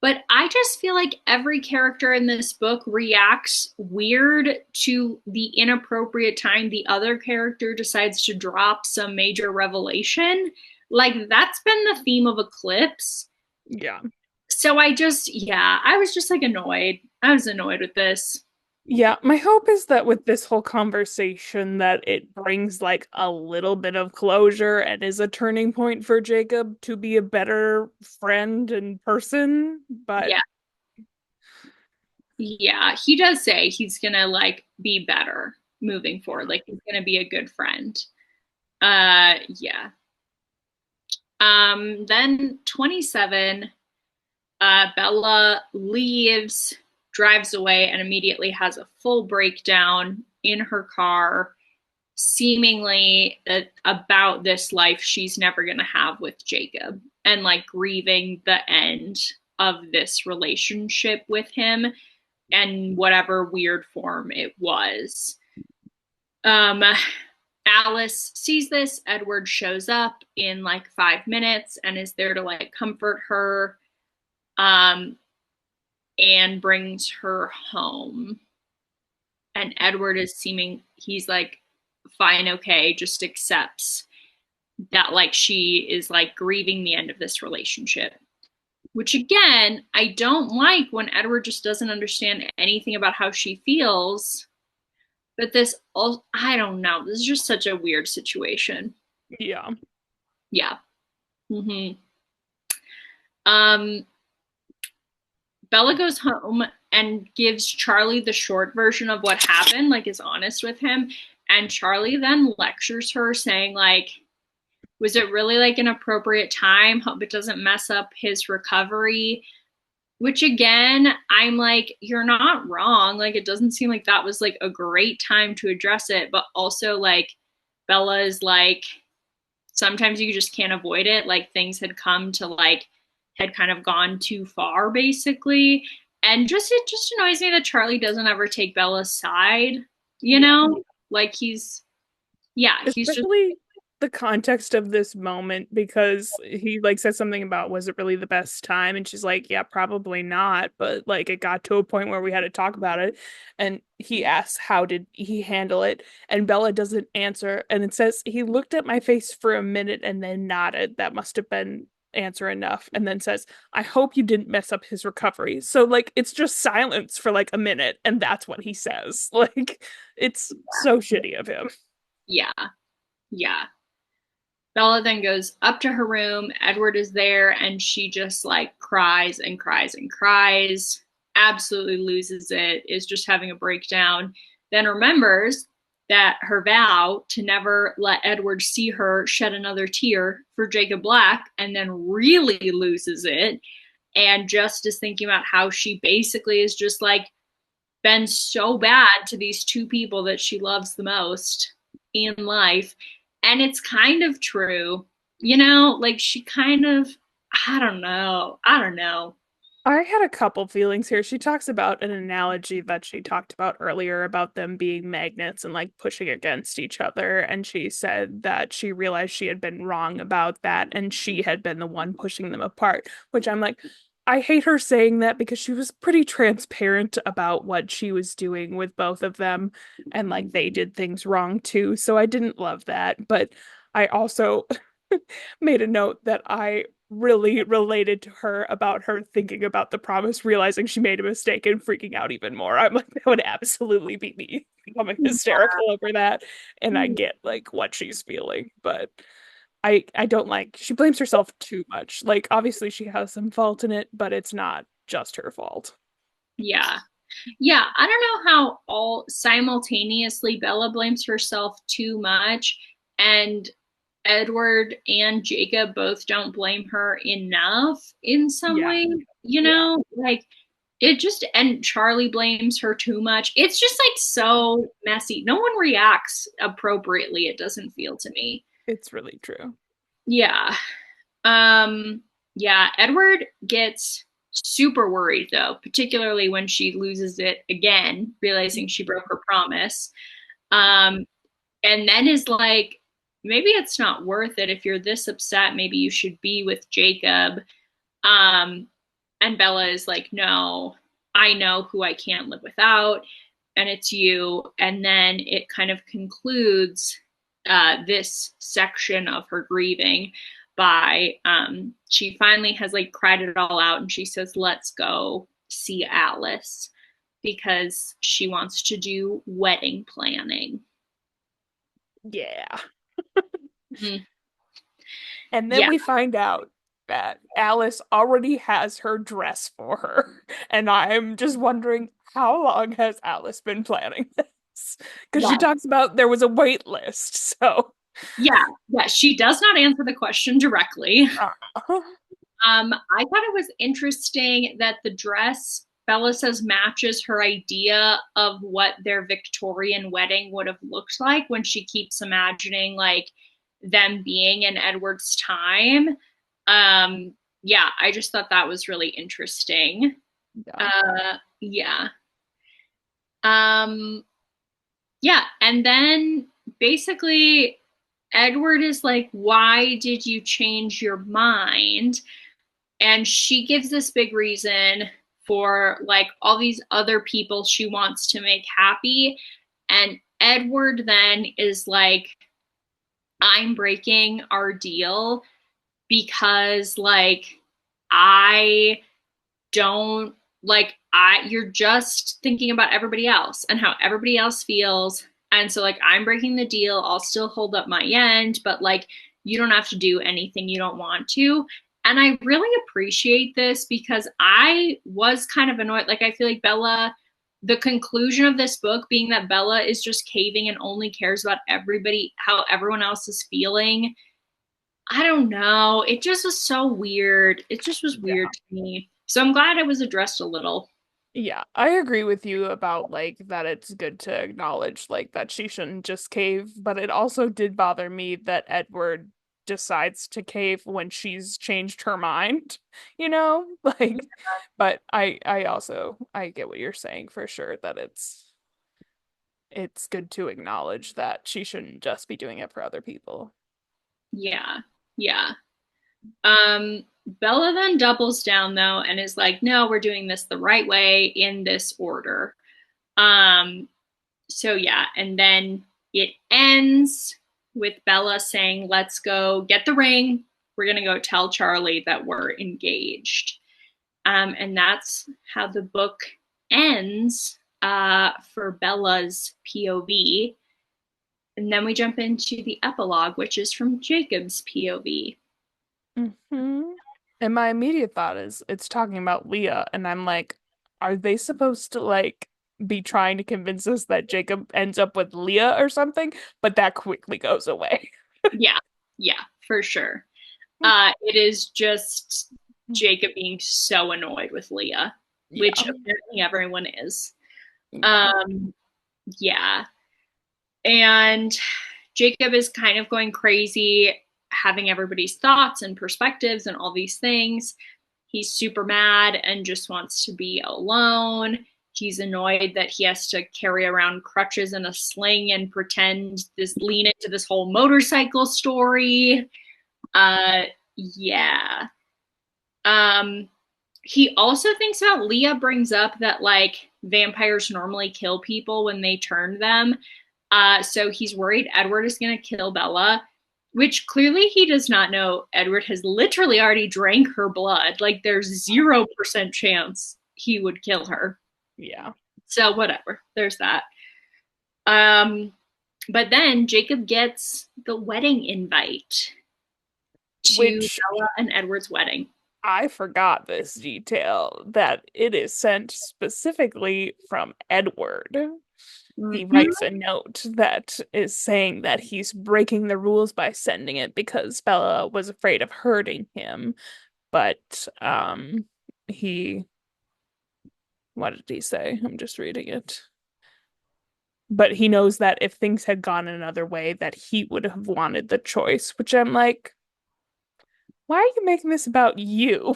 But I just feel like every character in this book reacts weird to the inappropriate time the other character decides to drop some major revelation. Like, that's been the theme of Eclipse. Yeah. So I just, yeah, I was just like annoyed. I was annoyed with this. Yeah, my hope is that with this whole conversation that it brings like a little bit of closure and is a turning point for Jacob to be a better friend and person, but Yeah. Yeah. He does say he's going to like be better moving forward. Like, he's going to be a good friend. Yeah. Then 27, Bella leaves, drives away, and immediately has a full breakdown in her car, seemingly about this life she's never going to have with Jacob and like grieving the end of this relationship with him and whatever weird form it was. Um, Alice sees this. Edward shows up in like 5 minutes and is there to like comfort her. Um, and brings her home. And Edward is seeming, he's like, fine, okay, just accepts that like she is like grieving the end of this relationship. Which again, I don't like when Edward just doesn't understand anything about how she feels. But this all, I don't know. This is just such a weird situation. yeah. Yeah. Mm-hmm. Um, Bella goes home and gives Charlie the short version of what happened, like is honest with him. And Charlie then lectures her, saying, like, was it really like an appropriate time? Hope it doesn't mess up his recovery. Which again, I'm like, you're not wrong. Like, it doesn't seem like that was like a great time to address it. But also, like, Bella is like, sometimes you just can't avoid it. Like, things had come to like, had kind of gone too far, basically. And just, it just annoys me that Charlie doesn't ever take Bella's side, you Yeah. know? Like, yeah, he's just, Especially the context of this moment because he like said something about was it really the best time and she's like yeah probably not but like it got to a point where we had to talk about it and he asks how did he handle it and Bella doesn't answer and it says he looked at my face for a minute and then nodded that must have been answer enough and then says I hope you didn't mess up his recovery so like it's just silence for like a minute and that's what he says like it's so shitty of him. yeah, yeah. Bella then goes up to her room. Edward is there, and she just like cries and cries and cries, absolutely loses it, is just having a breakdown. Then remembers that her vow to never let Edward see her shed another tear for Jacob Black, and then really loses it. And just is thinking about how she basically is just like been so bad to these two people that she loves the most in life. And it's kind of true, you know, like she kind of, I don't know. I don't know. I had a couple feelings here. She talks about an analogy that she talked about earlier about them being magnets and like pushing against each other. And she said that she realized she had been wrong about that and she had been the one pushing them apart, which I'm like, I hate her saying that because she was pretty transparent about what she was doing with both of them and like they did things wrong too. So I didn't love that. But I also made a note that I really related to her about her thinking about the promise, realizing she made a mistake and freaking out even more. I'm like, that would absolutely be me becoming hysterical over that. And I get like what she's feeling, but I don't like. She blames herself too much. Like obviously she has some fault in it, but it's not just her fault. Yeah. Yeah, I don't know how all simultaneously Bella blames herself too much and Edward and Jacob both don't blame her enough in some Yeah. way, Yeah. like it just, and Charlie blames her too much. It's just like so messy. No one reacts appropriately, it doesn't feel to me. It's really true. Yeah. Um, yeah, Edward gets super worried though, particularly when she loses it again, realizing she broke her promise. Um, and then is like, maybe it's not worth it. If you're this upset, maybe you should be with Jacob. Um, and Bella is like, no, I know who I can't live without, and it's you. And then it kind of concludes this section of her grieving by she finally has like cried it all out and she says, let's go see Alice because she wants to do wedding planning. Yeah. Mm, And then yeah, we find out that Alice already has her dress for her. And I'm just wondering how long has Alice been planning this? Because she yeah, talks about there was a wait list. So, yeah, yeah. She does not answer the question directly. uh, I thought it was interesting that the dress Bella says matches her idea of what their Victorian wedding would have looked like when she keeps imagining like them being in Edward's time. Um, yeah, I just thought that was really interesting. yeah. Yeah. Um, yeah, and then basically Edward is like, "Why did you change your mind?" And she gives this big reason for like all these other people she wants to make happy. And Edward then is like, I'm breaking our deal because like I don't like I you're just thinking about everybody else and how everybody else feels. And so like I'm breaking the deal. I'll still hold up my end, but like you don't have to do anything you don't want to. And I really appreciate this because I was kind of annoyed. Like I feel like Bella, the conclusion of this book being that Bella is just caving and only cares about everybody, how everyone else is feeling. I don't know. It just was so weird. It just was Yeah. weird to me. So I'm glad it was addressed a little. Yeah, I agree with you about like that it's good to acknowledge like that she shouldn't just cave, but it also did bother me that Edward decides to cave when she's changed her mind, you know? Like but I also I get what you're saying for sure that it's good to acknowledge that she shouldn't just be doing it for other people. Yeah. Yeah. Bella then doubles down though and is like, no, we're doing this the right way in this order. Um, so yeah, and then it ends with Bella saying, let's go get the ring. We're gonna go tell Charlie that we're engaged. And that's how the book ends for Bella's POV. And then we jump into the epilogue, which is from Jacob's POV. Hmm. And my immediate thought is it's talking about Leah, and I'm like, are they supposed to like be trying to convince us that Jacob ends up with Leah or something? But that quickly goes away. Yeah, yeah, for sure. It is just Jacob being so annoyed with Leah, which Yeah. apparently everyone is. Yeah. Um, yeah. And Jacob is kind of going crazy, having everybody's thoughts and perspectives and all these things. He's super mad and just wants to be alone. He's annoyed that he has to carry around crutches and a sling and pretend this lean into this whole motorcycle story. Uh yeah. Um he also thinks about Leah brings up that like vampires normally kill people when they turn them. So he's worried Edward is going to kill Bella, which clearly he does not know. Edward has literally already drank her blood. Like there's 0% chance he would kill her. Yeah. So whatever. There's that. Um, but then Jacob gets the wedding invite. to which Bella and Edward's wedding. I forgot this detail that it is sent specifically from Edward. He Mhm. writes a note that is saying that he's breaking the rules by sending it because Bella was afraid of hurting him. But he what did he say? I'm just reading it. But he knows that if things had gone another way, that he would have wanted the choice, which I'm like, why are you making this about you?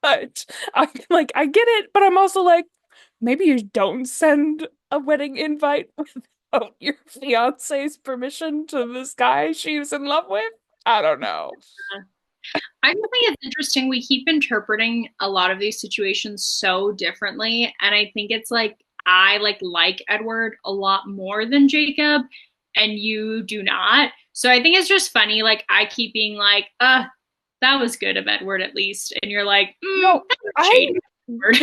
But I get it, but I'm also like, maybe you don't send a wedding invite without your fiance's permission to this guy she was in love with. I don't know. I just think it's interesting. We keep interpreting a lot of these situations so differently. And I think it's like I like Edward a lot more than Jacob, and you do not. So I think it's just funny. Like I keep being like, that was good of Edward at least. And you're like, No, that was I shady of Edward.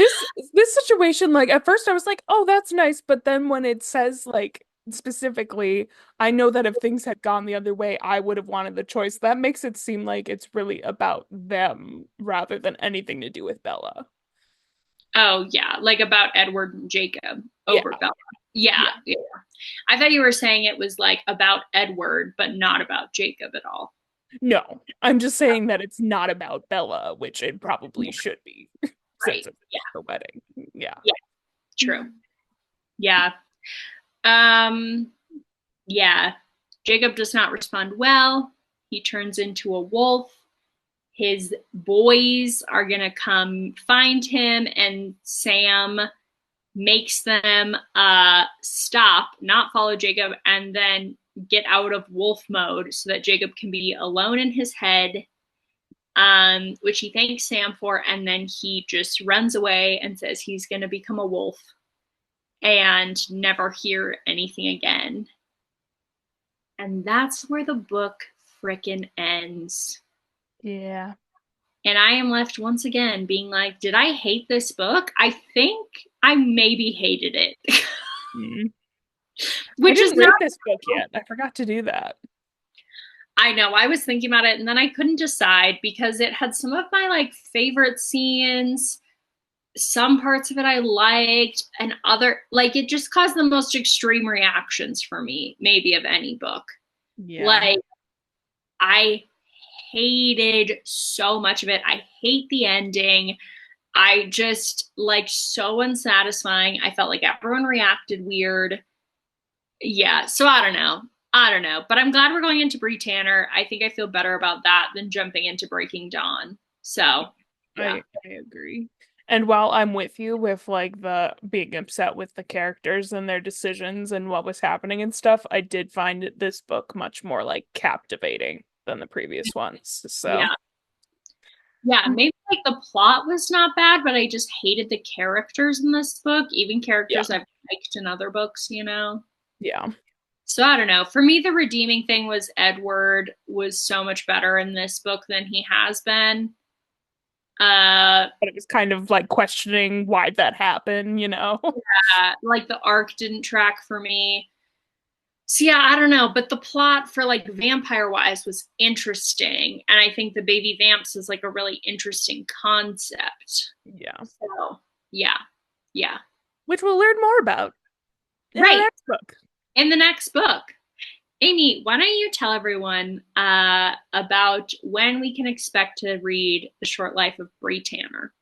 this situation, like at first I was like, oh, that's nice, but then when it says like specifically, I know that if things had gone the other way, I would have wanted the choice. That makes it seem like it's really about them rather than anything to do with Bella. Oh yeah, like about Edward and Jacob Yeah, over Bella. Yeah, yeah. yeah. I thought you were saying it was like about Edward, but not about Jacob at all. No, I'm just saying that it's not about Bella, which it probably should be since Right. it's Yeah. her wedding. Yeah. Yeah. True. Yeah. Um, yeah. Jacob does not respond well. He turns into a wolf. His boys are going to come find him, and Sam makes them stop, not follow Jacob, and then get out of wolf mode so that Jacob can be alone in his head, which he thanks Sam for, and then he just runs away and says he's going to become a wolf and never hear anything again. And that's where the book frickin' ends. Yeah. And I am left once again being like, did I hate this book? I think I maybe hated it. Mm. I Which is didn't not, read this book yet. I forgot to do that. I know, I was thinking about it and then I couldn't decide because it had some of my like favorite scenes. Some parts of it I liked, and other, like, it just caused the most extreme reactions for me, maybe of any book. Yeah. Like, I hated so much of it. I hate the ending. I just like so unsatisfying. I felt like everyone reacted weird. Yeah, so I don't know. I don't know. But I'm glad we're going into Bree Tanner. I think I feel better about that than jumping into Breaking Dawn. So, yeah. I agree. And while I'm with you with like the being upset with the characters and their decisions and what was happening and stuff, I did find this book much more like captivating than the previous ones. So, Yeah. Yeah, maybe like the plot was not bad, but I just hated the characters in this book, even yeah. characters I've liked in other books, you know? Yeah. So I don't know. For me, the redeeming thing was Edward was so much better in this book than he has been. Uh, But it was kind of like questioning why that happened, you know? like the arc didn't track for me. So yeah, I don't know, but the plot for like vampire wise was interesting, and I think the baby vamps is like a really interesting concept. Yeah. So yeah, yeah, Which we'll learn more about in our right. next book. In the next book, Amy, why don't you tell everyone about when we can expect to read The Short Life of Bree Tanner?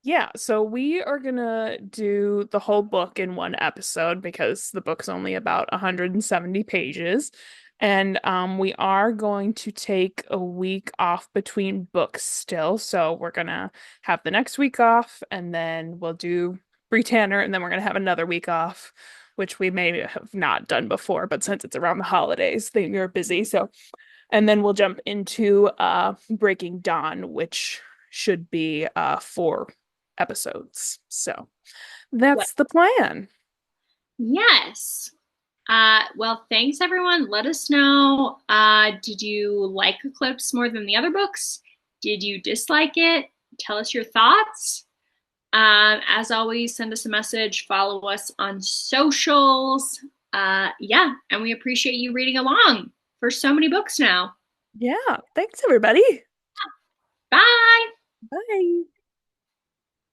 Yeah, so we are gonna do the whole book in one episode because the book's only about 170 pages. And we are going to take a week off between books still. So we're gonna have the next week off, and then we'll do Bree Tanner, and then we're gonna have another week off, which we may have not done before, but since it's around the holidays, they are busy. So and then we'll jump into Breaking Dawn, which should be 4 episodes. So What? that's the plan. Yes. Well, thanks everyone. Let us know. Did you like Eclipse more than the other books? Did you dislike it? Tell us your thoughts. As always, send us a message, follow us on socials. Yeah, and we appreciate you reading along for so many books now. Yeah. Thanks, everybody. Bye. Bye.